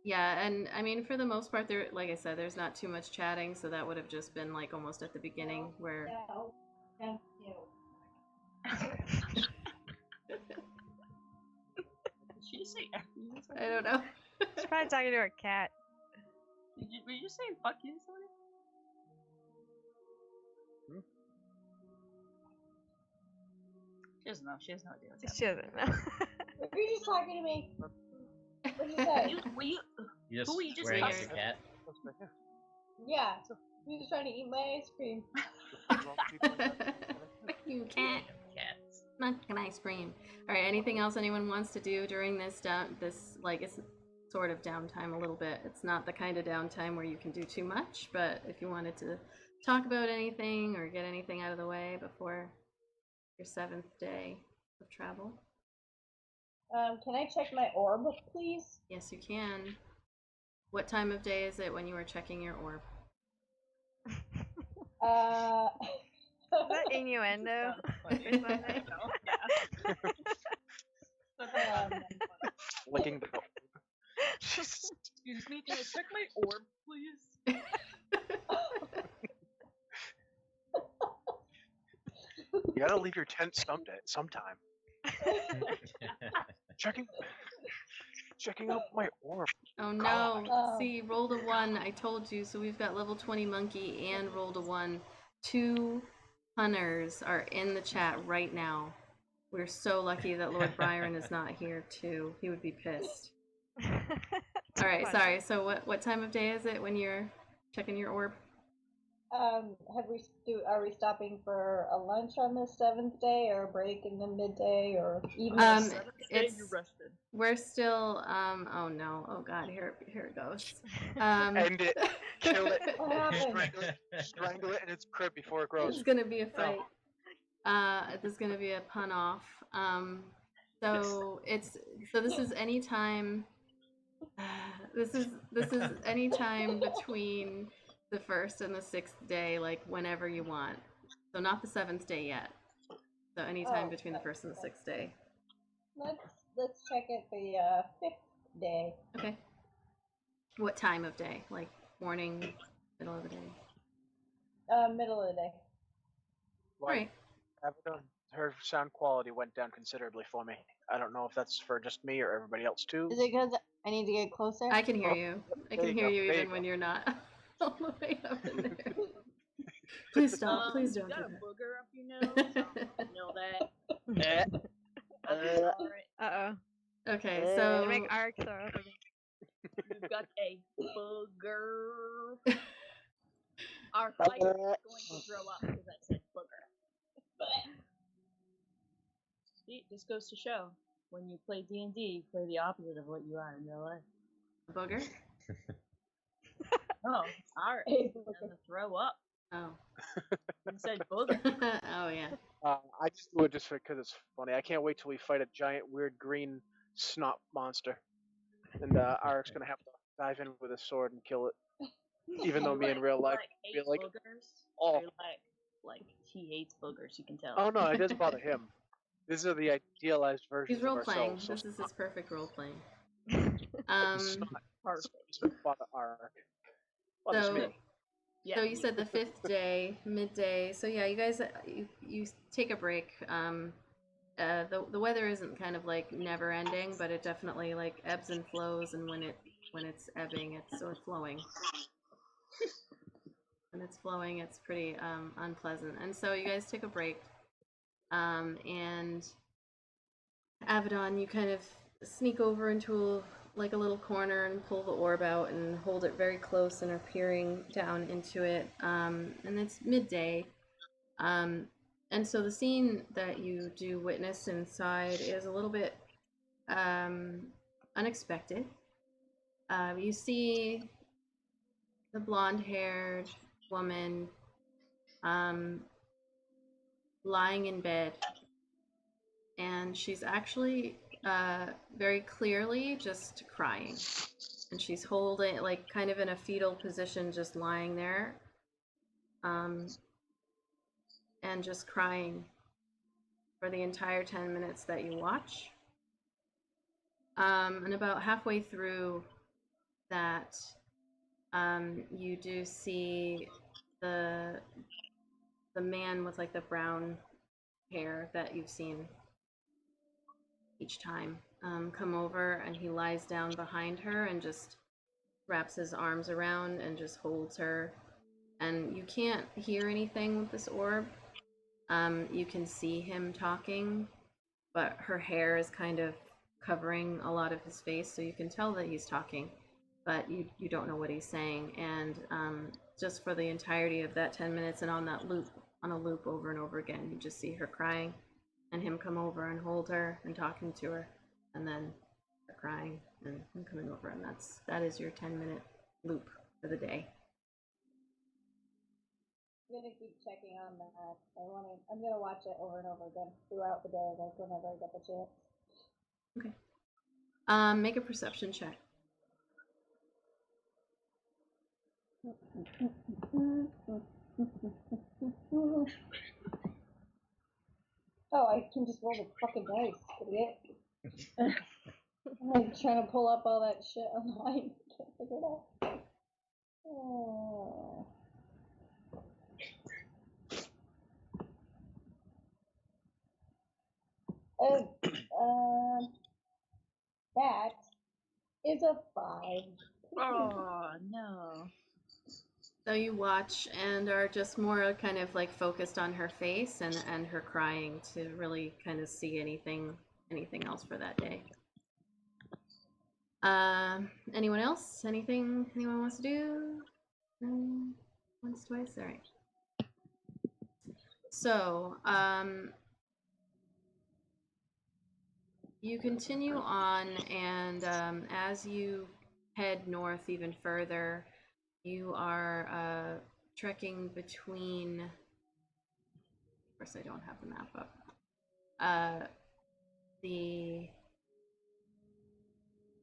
Yeah, and I mean, for the most part, there, like I said, there's not too much chatting, so that would have just been like almost at the beginning where. Thank you. Did she just say F you or something? I don't know. She's probably talking to her cat. Were you just saying fuck you to somebody? She doesn't know. She has no idea what's She happening. doesn't know. Were you just talking to me? What'd you say? Were you You just Who are you just swearing at cussing? your cat? Yeah. He was trying to eat my ice cream. You can't. Cats. Not an ice cream. All right. Anything else anyone wants to do during this like it's sort of downtime a little bit. It's not the kind of downtime where you can do too much, but if you wanted to talk about anything or get anything out of the way before your 7th day of travel. Can I check my orb, please? Yes, you can. What time of day is it when you are checking your orb? Is that innuendo? Or something? Licking the. Excuse me, can I check my orb, please? You gotta leave your tent sometime. Checking out my orb. Oh no! See, roll to 1. I told you. So we've got level 20 monkey and roll to 1. 2 hunters are in the chat right now. We're so lucky that Lord Byron is not here too. He would be pissed. All right, sorry. So what time of day is it when you're checking your orb? Are we stopping for a lunch on the 7th day, or a break in the midday, or even we're still oh no, oh god, here it goes. End it, kill it, What happened? strangle it in its crib before it grows. It's gonna be a fight. There's gonna be a pun off. So this is any time. This is any time between the 1st and the 6th day, like whenever you want. So not the 7th day yet. So any time between the 1st and the 6th day. Let's check it the 5th day. Okay. What time of day? Like morning, middle of the day? Middle of the day. Right. Her sound quality went down considerably for me. I don't know if that's for just me or everybody else too. Is it because I need to get closer? I can hear you. I can hear you even when you're not all the way up in there. Please stop. Please don't You do got a that. booger up your nose? I know that. Uh-oh. Okay, so Make Ark throw up again. You've got a booger. Our fight is going to throw up because I said booger. See, it just goes to show, when you play D&D, you play the opposite of what you are in real life. booger? Oh, alright. You're gonna throw up. Oh. You said booger. Oh yeah. I just do it just because it's funny. I can't wait till we fight a giant, weird green snot monster, and Arik's gonna have to dive in with a sword and kill it. Even though me in real life hate feel like, boogers. oh, Or like he hates boogers. You can tell. oh no, it doesn't bother him. These are the idealized versions He's role of playing. ourselves. So This is his perfect role playing. snot Perfect. doesn't bother Arik. Bothers So- me. So you said the 5th day, midday. So yeah, you guys, you take a break. The weather isn't kind of like never ending, but it definitely like ebbs and flows, and when it's ebbing, it's flowing. When it's flowing, it's pretty unpleasant. And so you guys take a break, and Abaddon, you kind of sneak over into like a little corner and pull the orb out and hold it very close and are peering down into it. And it's midday. And so the scene that you do witness inside is a little bit unexpected. You see the blonde-haired woman lying in bed, and she's actually very clearly just crying. And she's holding, like, kind of in a fetal position, just lying there, and just crying for the entire 10 minutes that you watch. And about halfway through that, you do see the man with, like, the brown hair that you've seen each time come over, and he lies down behind her and just wraps his arms around and just holds her. And you can't hear anything with this orb. You can see him talking, but her hair is kind of covering a lot of his face, so you can tell that he's talking, but you don't know what he's saying. And just for the entirety of that 10 minutes and on a loop over and over again, you just see her crying and him come over and hold her and talking to her, and then her crying and him coming over, and that is your 10-minute loop for the day. I'm gonna keep checking on that. I'm gonna watch it over and over again throughout the day, like whenever I get the chance. Okay. Make a perception check. Oh, I can just roll the fucking dice, idiot. I'm like trying to pull up all that shit online. Can't figure it out. Oh. That is a 5. Oh no. So you watch and are just more kind of like focused on her face and her crying to really kind of see anything else for that day. Anyone else? Anything anyone wants to do? Once, twice? All right. So, you continue on, and as you head north even further, you are trekking between. Of course, I don't have the map up. The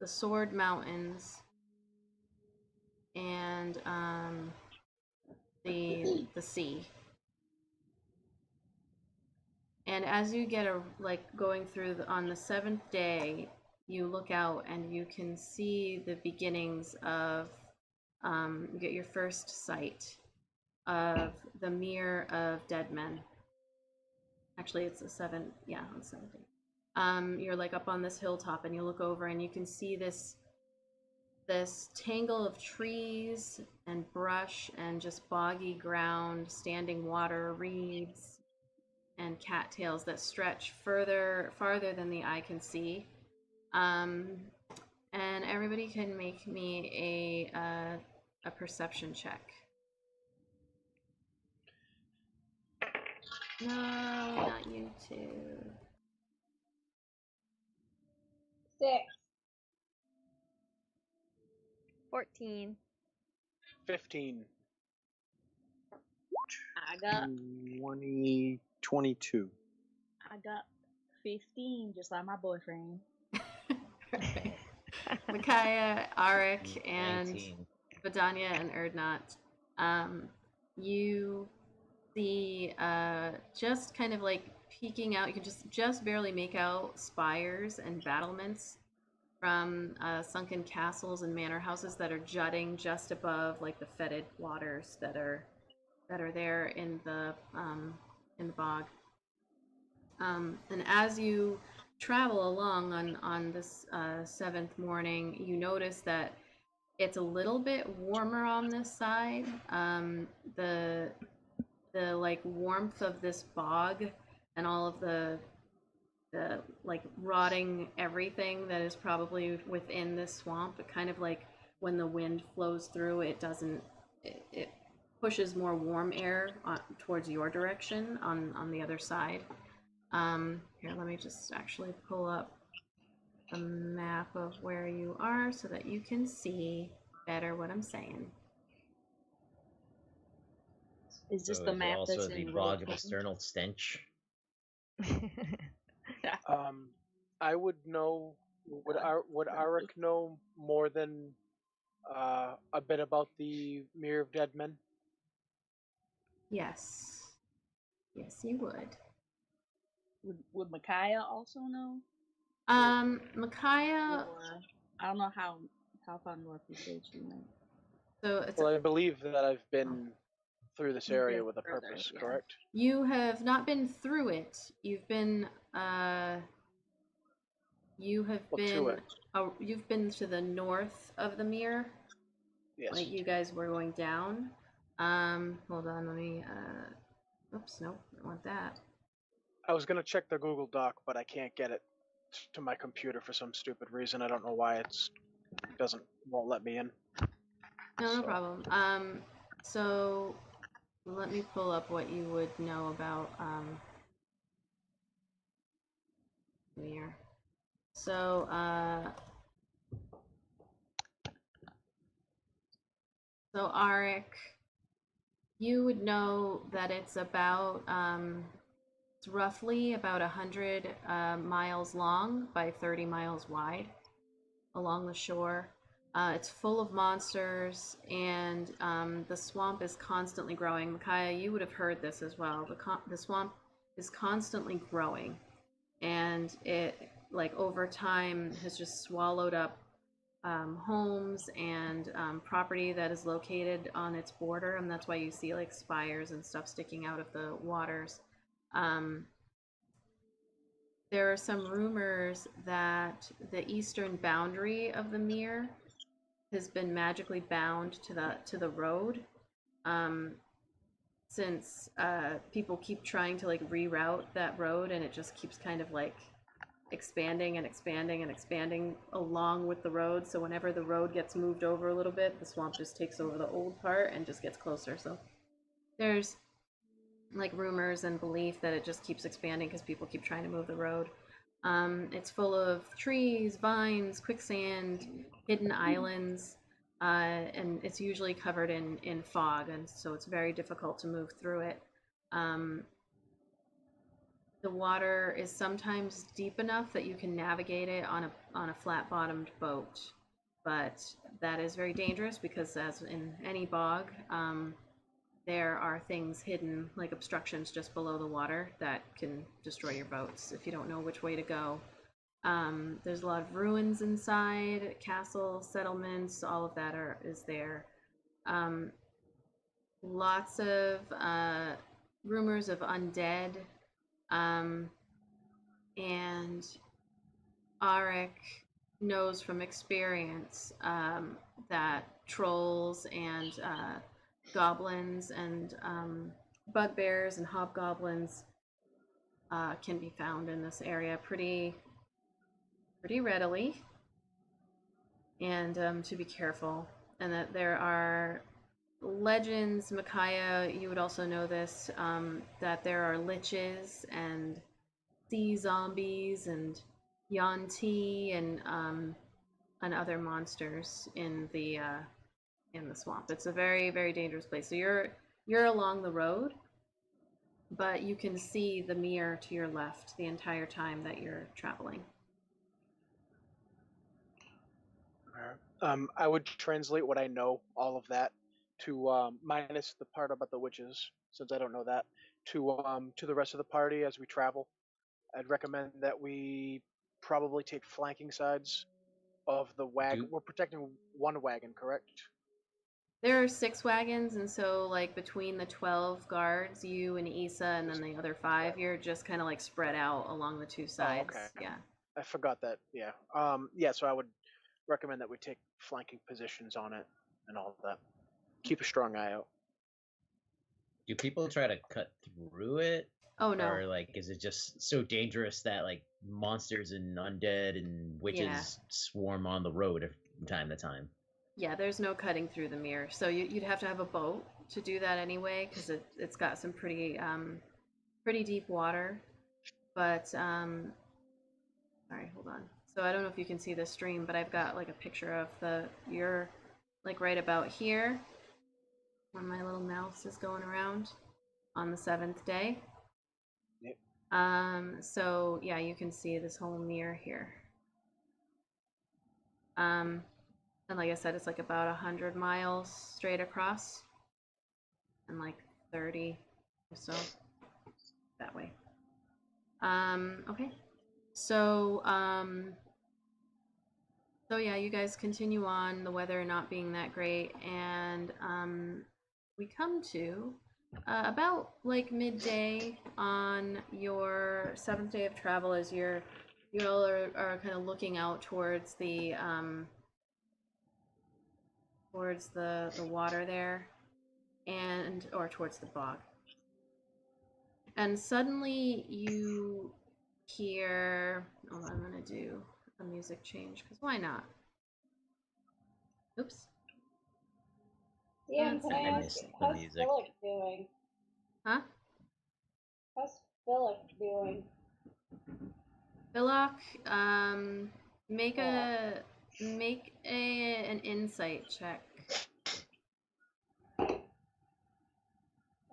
Sword Mountains and the sea. And as you get going through on the 7th day, you look out and you can see the beginnings of you get your first sight of the Mere of Dead Men. Actually, it's on the 7th day. You're like up on this hilltop and you look over and you can see this tangle of trees and brush and just boggy ground, standing water, reeds, and cattails that stretch farther than the eye can see. And everybody can make me a perception check. No, not you two. 6. 14. 15. I got 22. 22. I got 15, just like my boyfriend. Right. Micaiah, Arik, and 19. Vidania and Erdnot. You see just kind of like peeking out, you can just barely make out spires and battlements from sunken castles and manor houses that are jutting just above like the fetid waters that are there in the bog. And as you travel along on this seventh morning, you notice that it's a little bit warmer on this side. The like warmth of this bog and all of the like rotting everything that is probably within this swamp. It kind of like when the wind flows through, it doesn't. It pushes more warm air towards your direction on the other side. Here, let me just actually pull up the map of where you are so that you can see better what I'm saying. Is this So the is it map also that's the in bog of Roll20? external stench? I would know. Would Arik know more than a bit about the Mirror of Dead Men? Yes. Yes, you would. Would Micaiah also know? Micaiah. Or, I don't know how far north you said you went. So it's. Well, I believe that I've been through this You've area been with a further, purpose, yeah. correct? You have not been through it. You've been To it. you've been to the north of the mirror. Yes. Like you guys were going down. Hold on, let me oops, nope, I don't want that. I was gonna check the Google Doc, but I can't get it to my computer for some stupid reason. I don't know why won't let me in. No problem. So let me pull up what you would know about mirror. So Arik, you would know that it's about it's roughly about 100 miles long by 30 miles wide along the shore. It's full of monsters, and the swamp is constantly growing. Micaiah, you would have heard this as well. The swamp is constantly growing, and it, like, over time has just swallowed up homes and property that is located on its border, and that's why you see like spires and stuff sticking out of the waters. There are some rumors that the eastern boundary of the mere has been magically bound to the road, since people keep trying to like reroute that road, and it just keeps kind of like expanding and expanding and expanding along with the road. So whenever the road gets moved over a little bit, the swamp just takes over the old part and just gets closer. So there's like rumors and belief that it just keeps expanding because people keep trying to move the road. It's full of trees, vines, quicksand, hidden islands, and it's usually covered in fog, and so it's very difficult to move through it. The water is sometimes deep enough that you can navigate it on a flat-bottomed boat, but that is very dangerous because, as in any bog, there are things hidden, like obstructions just below the water, that can destroy your boats if you don't know which way to go. There's a lot of ruins inside, castles, settlements, all of that is there. Lots of rumors of undead. And Arik knows from experience that trolls and goblins and bugbears and hobgoblins can be found in this area pretty readily, and to be careful. And that there are legends, Micaiah, you would also know this, that there are liches and sea zombies and Yanti and other monsters in the swamp. It's a very, very dangerous place. So you're along the road, but you can see the mirror to your left the entire time that you're traveling. I would translate what I know, all of that, to minus the part about the witches, since I don't know that, to the rest of the party as we travel. I'd recommend that we probably take flanking sides of the wagon. We're protecting one wagon, correct? There are 6 wagons, and so like between the 12 guards, you and Issa, and then the other 5, you're just kind of like spread out along the 2 sides. Oh, okay. Yeah. I forgot that. Yeah. Yeah. So I would recommend that we take flanking positions on it and all of that. Keep a strong eye out. Do people try to cut through it? Oh no. Or like, is it just so dangerous that like monsters and undead and witches swarm on the road from time to time? Yeah, there's no cutting through the mirror. So you'd have to have a boat to do that anyway, because it's got some pretty deep water. But sorry, hold on. So I don't know if you can see the stream, but I've got like a picture of you're like right about here when my little mouse is going around on the 7th day. Yep. So yeah, you can see this whole mirror here. And like I said, it's like about 100 miles straight across, and like 30 or so that way. Okay. So yeah, you guys continue on, the weather not being that great, and we come to about like midday on your 7th day of travel, as you all are kind of looking out towards the water there, or towards the bog. And suddenly you hear, I'm gonna do a music change, because why not? Oops. Yeah, can I ask, how's Philip doing? Huh? How's Philip doing? Philip, make an insight check.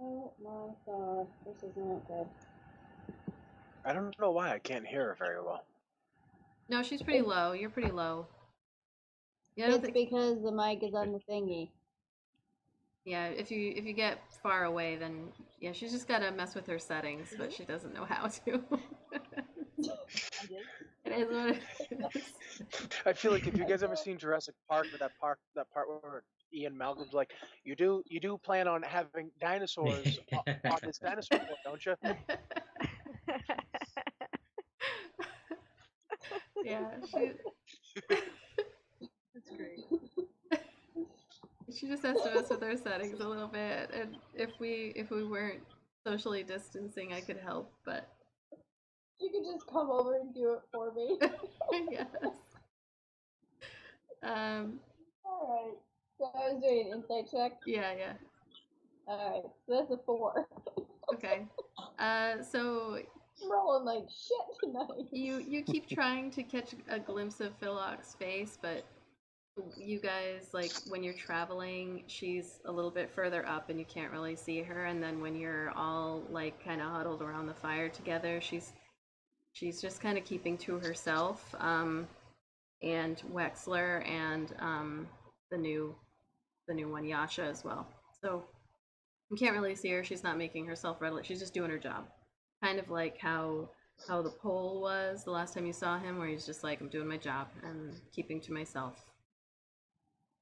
Oh my god, this is not good. I don't know why I can't hear her very well. No, she's pretty low. You're pretty low. Yeah, it's because the mic is on the thingy. Yeah, if you get far away, then yeah, she's just gotta mess with her settings, but she doesn't know how to. It is what it is. I feel like, if you guys ever seen Jurassic Park, or that part where Ian Malcolm's like, you do plan on having dinosaurs on this dinosaur board, don't you? Yeah, That's great. She just has to mess with her settings a little bit, and if we weren't socially distancing, I could help, but you could just come over and do it for me. Yes. Alright. So I was doing an insight check? Yeah. Alright, so that's a 4. Okay. So I'm rolling like shit tonight. You keep trying to catch a glimpse of Philoc's face, but you guys, like, when you're traveling, she's a little bit further up and you can't really see her, and then when you're all like kind of huddled around the fire together, she's just kind of keeping to herself, and Wexler, and the new one, Yasha, as well. So you can't really see her. She's not making herself redolent. She's just doing her job, kind of like how the pole was the last time you saw him, where he's just like, I'm doing my job and keeping to myself.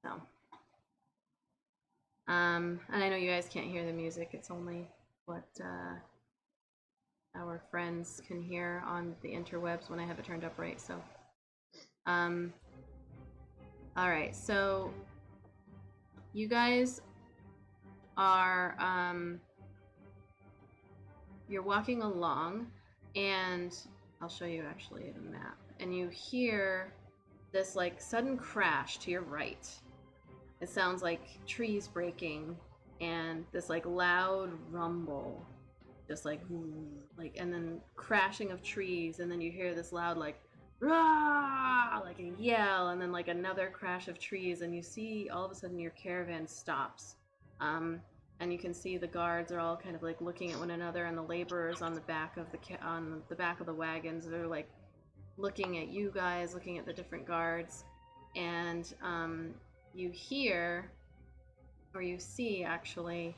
So and I know you guys can't hear the music. It's only what our friends can hear on the interwebs when I have it turned up right. So all right, so you guys are you're walking along, and I'll show you actually the map, and you hear this like sudden crash to your right. It sounds like trees breaking, and this like loud rumble, just like, and then crashing of trees, and then you hear this loud like, rah, like a yell, and then like another crash of trees, and you see all of a sudden your caravan stops. and you can see the guards are all kind of like looking at one another, and the laborers on the back of the wagons, they're like looking at you guys, looking at the different guards, and you hear, or you see actually,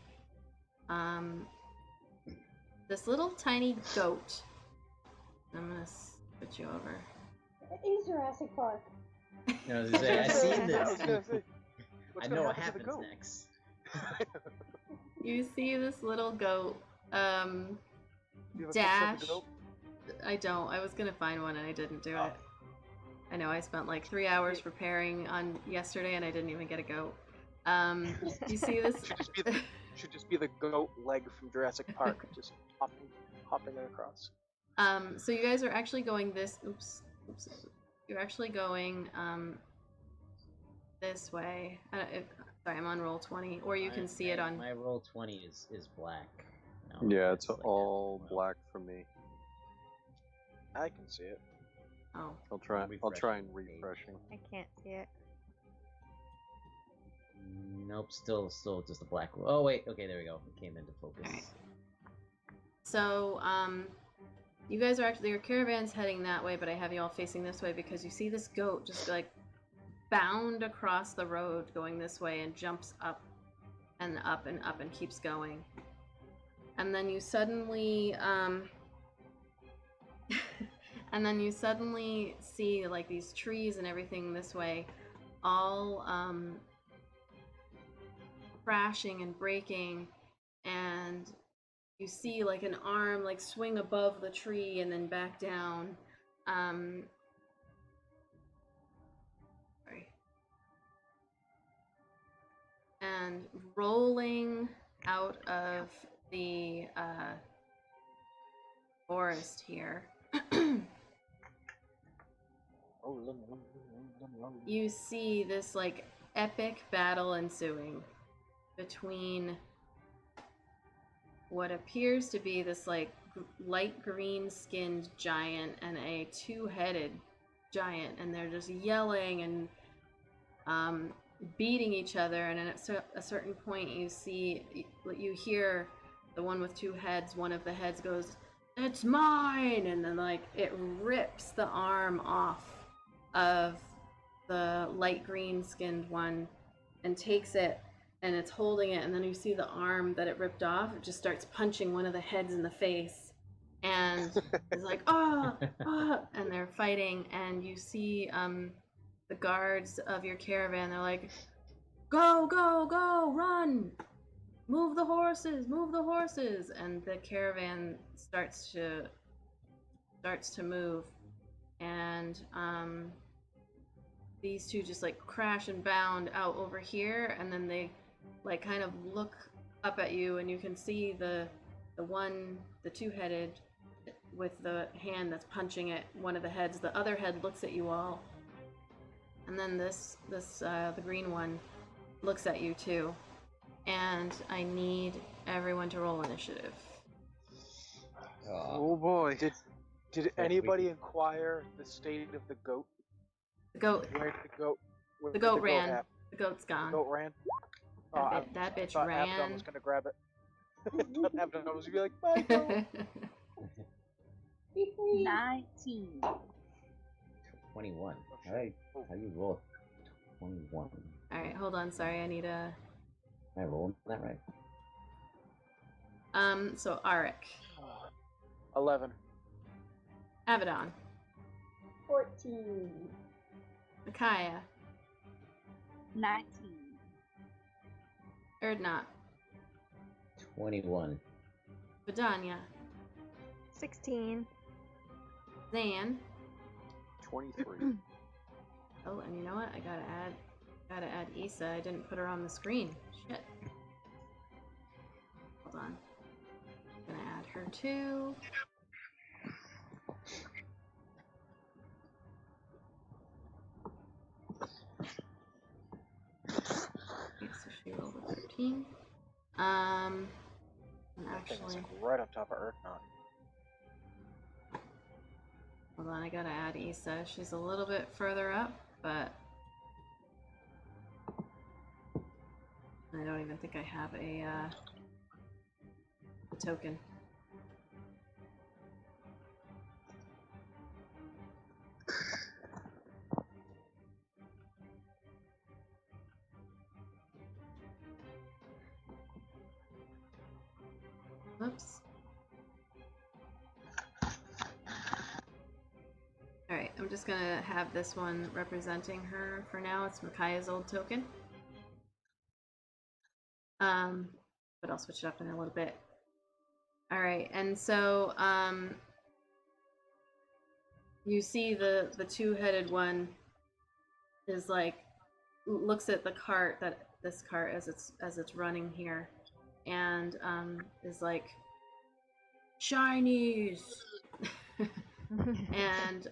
this little tiny goat. I'm gonna switch you over. It is Jurassic Park. I was gonna say, I see I was this. gonna say, what's I gonna know what happen to the happens goat? next. You see this little goat, Do you have a picture of dash. the goat? I don't. I was gonna find one and I didn't do Oh. it. I know I spent like 3 hours preparing on yesterday and I didn't even get a goat. You see this? Should just be the goat leg from Jurassic Park, just hopping it across. So you guys are actually going this. Oops. You're actually going this way. Sorry, I'm on roll 20, or you can see it on. My roll 20 is black. No, Yeah, it's like all that. black for me. I can see it. Oh. I'll try and Refreshing. refreshing. I can't see it. Nope, still just a black. Oh wait, okay, there we go. It came into focus. Alright. So, you guys are actually, your caravan's heading that way, but I have you all facing this way because you see this goat just like bound across the road going this way and jumps up and up and up and keeps going. And then you suddenly, see like these trees and everything this way all crashing and breaking, and you see like an arm like swing above the tree and then back down. Sorry. And rolling out of the forest here, you see this like epic battle ensuing between what appears to be this like light green skinned giant and a two-headed giant, and they're just yelling and beating each other. And at a certain point you hear the one with two heads, one of the heads goes, "It's mine!" And then like it rips the arm off of the light green skinned one and takes it, and it's holding it, and then you see the arm that it ripped off, it just starts punching one of the heads in the face, and it's like, ah, and they're fighting, and you see the guards of your caravan, they're like, go, go, go, run, move the horses, and the caravan starts to move, and these two just like crash and bound out over here, and then they like kind of look up at you, and you can see the two-headed with the hand that's punching at one of the heads. The other head looks at you all, and then the green one looks at you too. And I need everyone to roll initiative. Oh boy! Did anybody inquire the state of the goat? The goat. Where did the goat? The goat ran. The goat's gone. The goat ran. That bitch thought ran. Abaddon was gonna grab it. Abaddon was gonna be like, "My goat." 19. 21. How you roll 21? All right, hold on. Sorry, I need a. Am I rolling that right? So Arik, 11. Abaddon, 14. Micaiah, 19. Erdnot, 21. Vidania, 16. Zan. 23. Oh, and you know what? I gotta add Issa. I didn't put her on the screen. Shit. Hold on. I'm gonna add her too. Okay, so she rolled a 13. And That thing was actually, like right on top of Earthknot. hold on, I gotta add Issa. She's a little bit further up, but I don't even think I have a token. Whoops. Alright, I'm just gonna have this one representing her for now. It's Micaiah's old token. But I'll switch it up in a little bit. Alright, and so you see the two-headed one is like looks at the cart, that this cart as it's running here, and is like, Shinies. And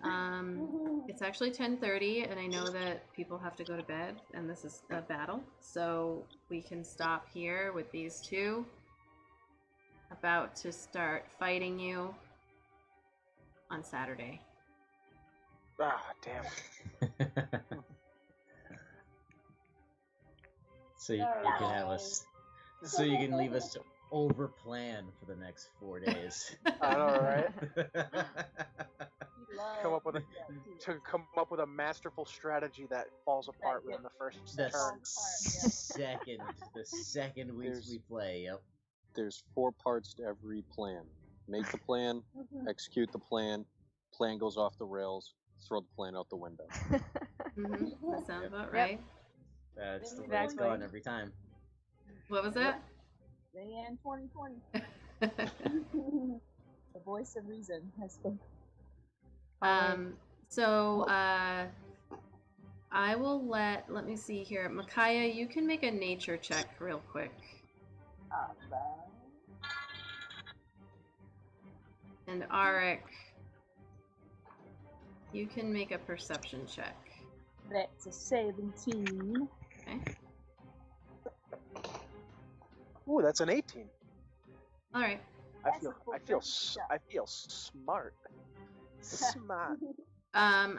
it's actually 10:30, and I know that people have to go to bed, and this is a battle, so we can stop here with these two about to start fighting you on Saturday. Ah, damn. So you can have us. So you can leave us to over plan for the next 4 days. I know, right? Come up with a masterful strategy that falls apart within the first turn. The second we play. Yep. There's 4 parts to every plan. Make the plan, execute the plan, plan goes off the rails, throw the plan out the window. That sounds about right. That's the way it's going every time. What was that? Diane 2020. The voice of reason has spoken. So I will let me see here. Micaiah, you can make a nature check real quick. And Arik, you can make a perception check. That's a 17. Okay. Ooh, that's an 18. All right. I feel smart. Smart.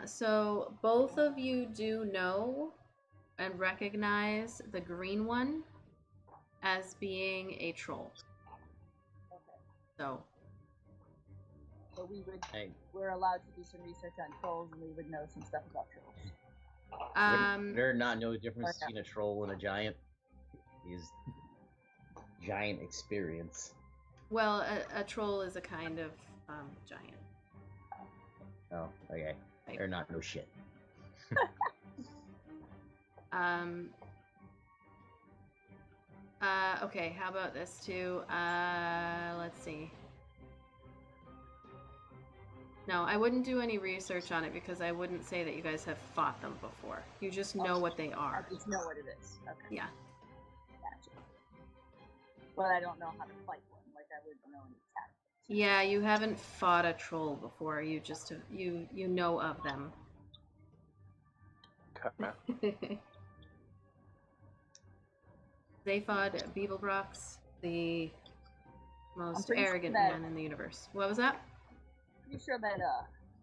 So both of you do know and recognize the green one as being a troll. Okay. So we're allowed to do some research on trolls, and we would know some stuff about trolls. Would there not no difference between a troll and a giant? Is giant experience. Well, a troll is a kind of giant. Oh, okay. Right. They're not no shit. Okay, how about this too? Let's see. No, I wouldn't do any research on it because I wouldn't say that you guys have fought them before. You just know what they are. I just know what it is. Okay. Yeah. Gotcha. But I don't know how to fight one. Like, I wouldn't know any tactics. Yeah, you haven't fought a troll before. You just you know of them. Okay. Zaphod Beeblebrox, the most arrogant man in the universe. What was that? Pretty sure that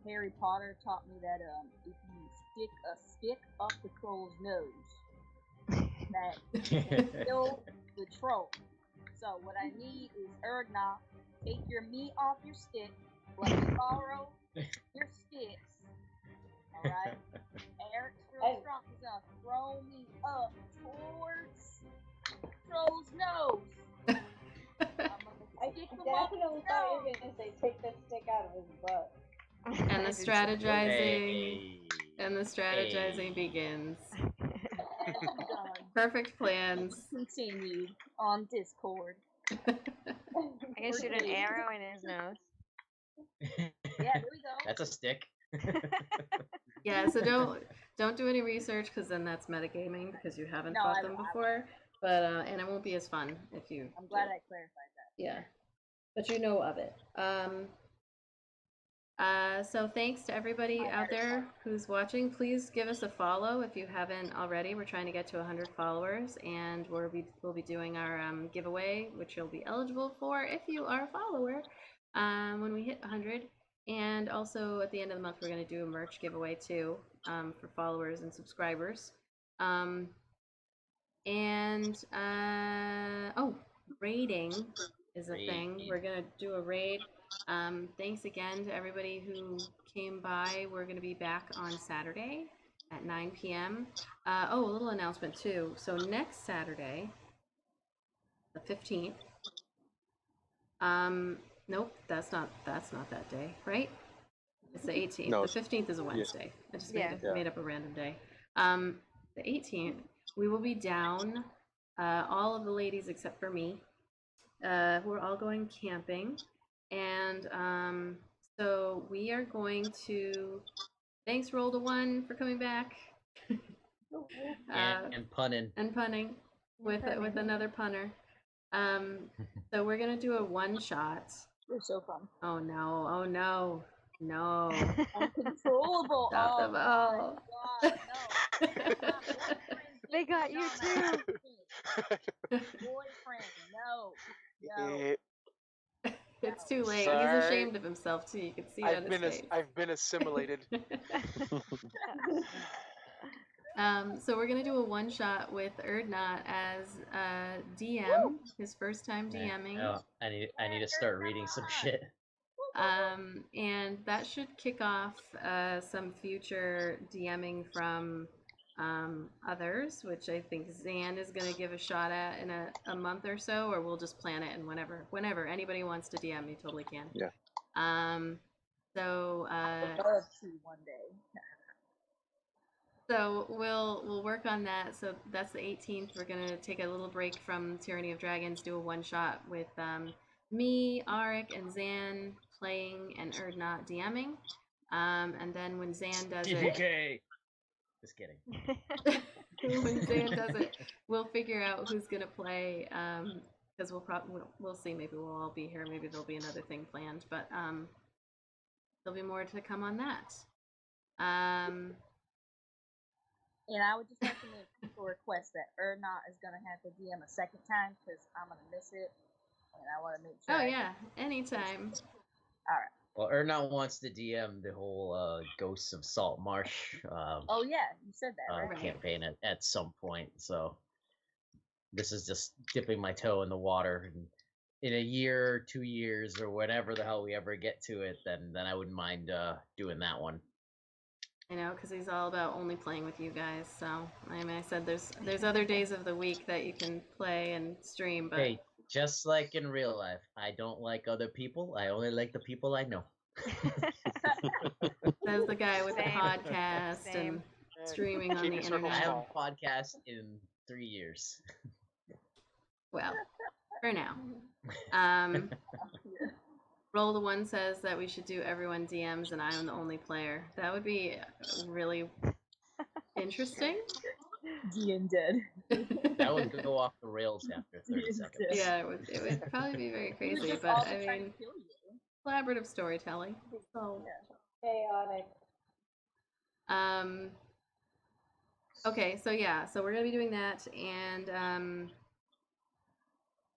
Harry Potter taught me that if you stick a stick up the troll's nose, that you can kill the troll. So what I need is Erdna, take your meat off your stick, let me borrow your sticks. Alright? Eric's real strong. He's gonna throw me up towards the troll's nose. I definitely thought you were going to say take the stick out of his butt. And the strategizing and the strategizing begins. Perfect plans. Continue on Discord. I can shoot an arrow in his nose. Yeah, there we go. That's a stick. Yeah, so don't do any research because then that's metagaming because you haven't fought them before. But and it won't be as fun if you. I'm glad I clarified that. Yeah, but you know of it. So thanks to everybody out there who's watching. Please give us a follow if you haven't already. We're trying to get to 100 followers, and we'll be doing our giveaway, which you'll be eligible for if you are a follower when we hit 100. And also at the end of the month, we're going to do a merch giveaway too for followers and subscribers. Rating is a thing. We're gonna do a raid. Thanks again to everybody who came by. We're gonna be back on Saturday at 9 p.m. Oh, a little announcement too. So next Saturday, the 15th. Nope, that's not that day, right? It's the 18th. No, The 15th is a Wednesday. I just Yeah. made up a random day. The 18th, we will be down, all of the ladies except for me. We're all going camping. And so we are going to, thanks Roll to One for coming back. And punning. And punning with another punner. So we're gonna do a one shot. You're so fun. Oh no! Oh no! No! Uncontrollable. Stop the Oh ball. my God, no. They got you too. Boyfriend, no. It's too late. Sorry. He's ashamed of himself too. You can see it on his face. I've been assimilated. So we're gonna do a one shot with Erdnot as DM, his first time DMing. Oh, I need to start reading some shit. And that should kick off some future DMing from others, which I think Zan is going to give a shot at in a month or so, or we'll just plan it, and whenever anybody wants to DM me, totally can. Yeah. So one day. So we'll work on that. So that's the 18th. We're gonna take a little break from Tyranny of Dragons, do a one shot with me, Arik, and Zan playing and Erdnot DMing. And then when Zan does TPK. Just kidding. when Zan does it, we'll figure out who's gonna play. Because we'll see. Maybe we'll all be here. Maybe there'll be another thing planned. But there'll be more to come on that. And I would just like to make people request that Erdnot is going to have to DM a second time because I'm going to miss it. And I want to make sure. Oh, yeah. Anytime. All right. Well, Erdnot wants to DM the whole Ghosts of Salt Marsh oh, yeah. You said that, right? campaign at some point. So this is just dipping my toe in the water. And in a year, 2 years, or whatever the hell we ever get to it, then I wouldn't mind doing that one. I know, because he's all about only playing with you guys. So, I mean, I said there's other days of the week that you can play and stream, but hey, just like in real life, I don't like other people. I only like the people I know. Says the guy with the Same. podcast Same. and streaming on the Keep your circle I internet. haven't podcast in 3 years. Well, for now. Roll the One says that we should do everyone DMs and I am the only player. That would be really interesting. DM dead. That would go off the rails after 30 seconds. Yeah, it would probably be very He was crazy, just but also I trying mean, to kill you. collaborative storytelling. So, Chaotic. okay, so yeah, so we're gonna be doing that, and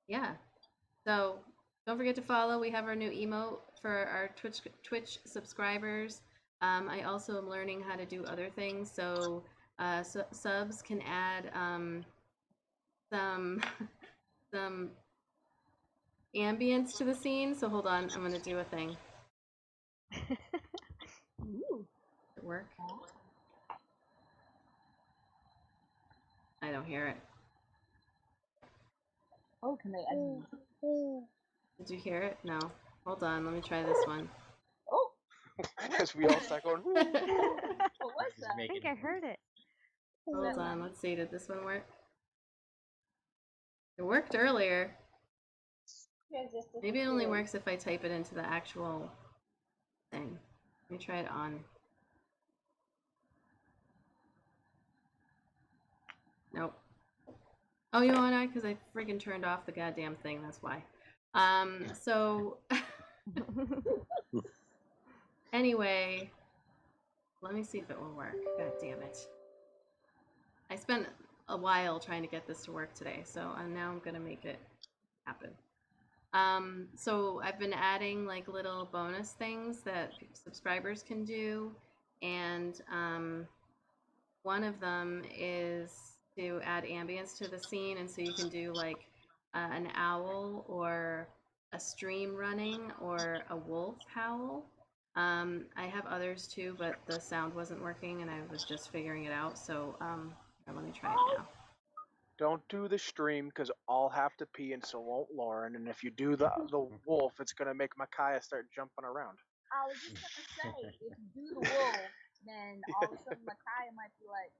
yeah. So don't forget to follow. We have our new emote for our Twitch subscribers. I also am learning how to do other things, so subs can add some ambience to the scene. So hold on, I'm gonna do a thing. Ooh. Does it work? I don't hear it. Oh, can they add music? Did you hear it? No. Hold on, let me try this one. Oh, As we all start going, what was Just that? I think I heard it. Hold on, let's see. Did this one work? It worked earlier. Maybe it only works if I type it into the actual thing. Let me try it on. Nope. Oh, you know what? Because I freaking turned off the goddamn thing. That's why. So anyway, let me see if it will work. God damn it. I spent a while trying to get this to work today, so now I'm gonna make it happen. So I've been adding like little bonus things that subscribers can do, and one of them is to add ambience to the scene, and so you can do like an owl or a stream running or a wolf howl. I have others too, but the sound wasn't working and I was just figuring it out. So let me try it now. Don't do the stream because I'll have to pee and so won't Lauren. And if you do the wolf, it's gonna make Micaiah start jumping around. I was just gonna say, if you do the wolf, then all of a sudden Micaiah might be like,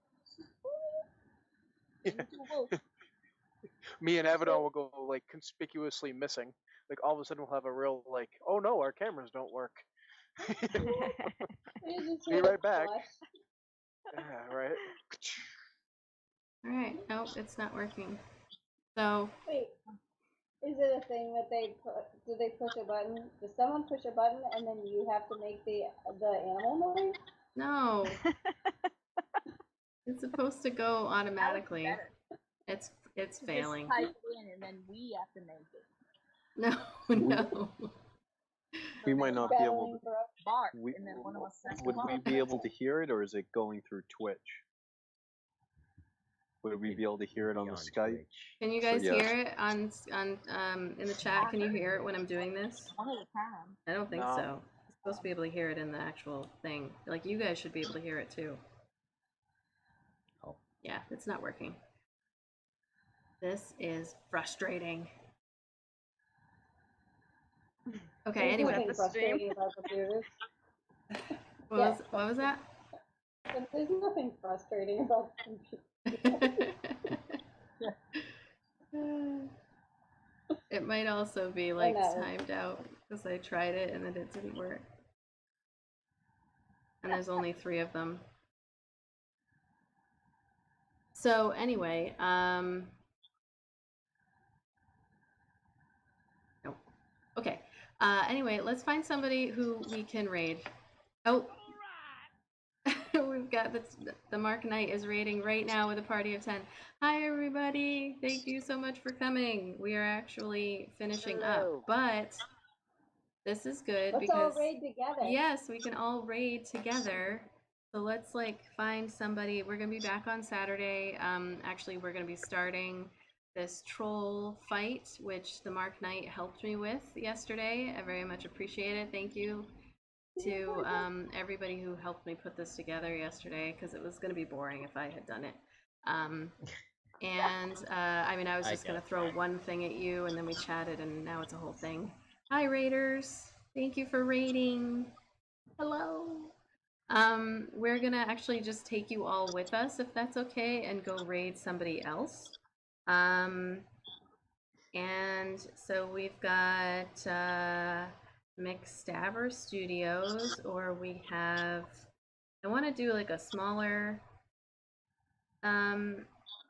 wolf. Me and Abaddon will go like conspicuously missing. Like all of a sudden we'll have a real like, oh no, our cameras don't work. Be right back. Yeah, right. All right. Nope, it's not working. So. Wait. Is it a thing that they put? Do they push a button? Does someone push a button and then you have to make the animal noise? No. It's supposed to go automatically. It's failing. Just type it in and then we have to make it. No. We might not be able to. Bark, We, and then one of us says would bark. we be able to hear it, or is it going through Twitch? Would we be able to hear it on the Skype? Twitch. Can you guys hear it on in the chat? Can you hear it when I'm doing this? One at a time. I don't think No. so. You're supposed to be able to hear it in the actual thing. Like you guys should be able to hear it too. Oh. Yeah, it's not working. This is frustrating. Okay, anyway. Nothing frustrating about computers. What was that? There's nothing frustrating about computers. It might also be like timed out because I tried it and then it didn't work. And there's only 3 of them. So anyway, no. Okay. Anyway, let's find somebody who we can raid. Oh. We've got the Mark Knight is raiding right now with a party of 10. Hi everybody! Thank you so much for coming. We are actually finishing up, but this is good because all raid together. Yes, we can all raid together. So let's like find somebody. We're gonna be back on Saturday. Actually, we're gonna be starting this troll fight, which the Mark Knight helped me with yesterday. I very much appreciate it. Thank you to everybody who helped me put this together yesterday because it was going to be boring if I had done it. I mean, I was just going to throw one thing at you and then we chatted and now it's a whole thing. Hi, raiders. Thank you for raiding. Hello. We're going to actually just take you all with us if that's okay and go raid somebody else. And so we've got McStabber Studios, or we have, I want to do like a smaller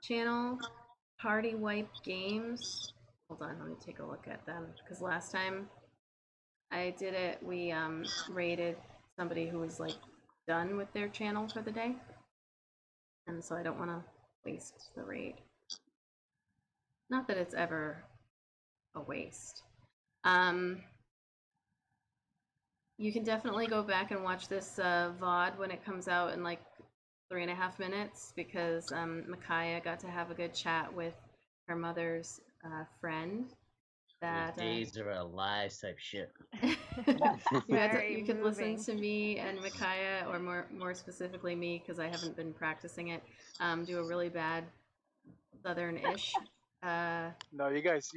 channel, Party Wipe Games. Hold on, let me take a look at them, because last time I did it, we raided somebody who was like done with their channel for the day, and so I don't want to waste the raid. Not that it's ever a waste. You can definitely go back and watch this VOD when it comes out in like 3.5 minutes because Micaiah got to have a good chat with her mother's friend. That days of our lives type shit. You can listen to me and Micaiah, or more specifically me, because I haven't been practicing it, do a really bad Southern-ish. No, you guys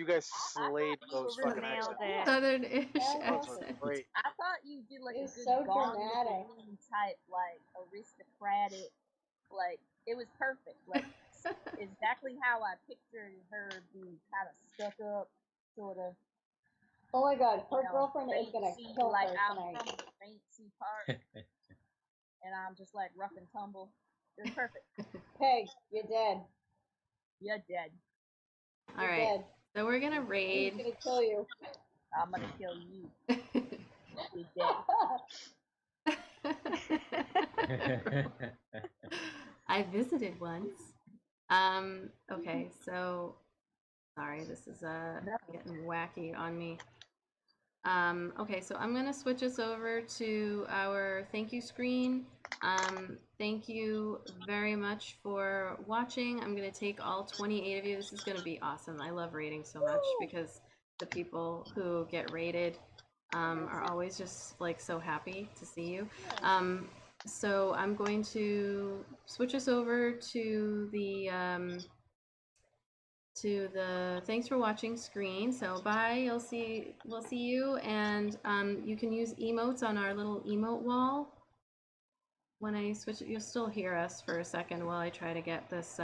slayed those fucking accents. Southern-ish accent. Great. I thought you did like a good so Gone with the dramatic. Wind type, like aristocratic, like it was perfect, like exactly how I pictured her being kind of stuck up, sort of. Oh my god, her girlfriend is gonna kill like her I'm tonight. from the fancy part, and I'm just like rough and tumble. It was perfect. Peg, you're dead. You're dead. All right, Dead. so we're gonna raid. He's gonna kill you. I'm gonna kill you. You're dead. I visited once. Okay, so sorry, this is getting wacky on me. Okay, so I'm gonna switch us over to our thank you screen. Thank you very much for watching. I'm gonna take all 28 of you. This is gonna be awesome. I love raiding so much because the people who get rated are always just like so happy to see you. So I'm going to switch us over to the thanks for watching screen. So bye. We'll see you, and you can use emotes on our little emote wall. When I switch it, you'll still hear us for a second while I try to get this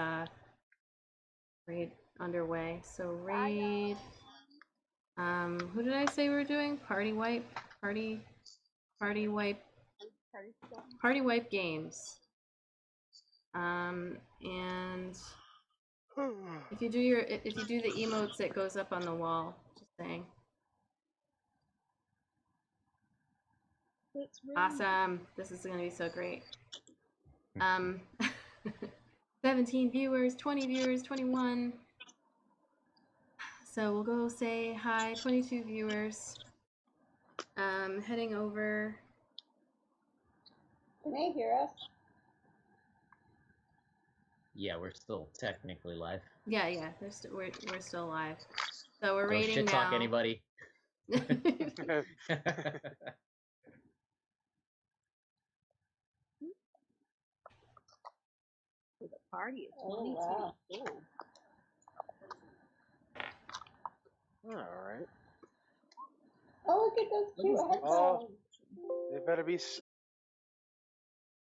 raid underway. So raid. Who did I say we were doing? Party wipe games. And if you do the emotes, it goes up on the wall. Just saying. Awesome. This is gonna be so great. 17 viewers, 20 viewers, 21. So we'll go say hi, 22 viewers. Heading over. Can they hear us? Yeah, we're still technically live. Yeah, we're still live. So we're Don't rating shit now. talk anybody. For the party of 22. Wow. All right. Oh, look at those cute headphones. They better be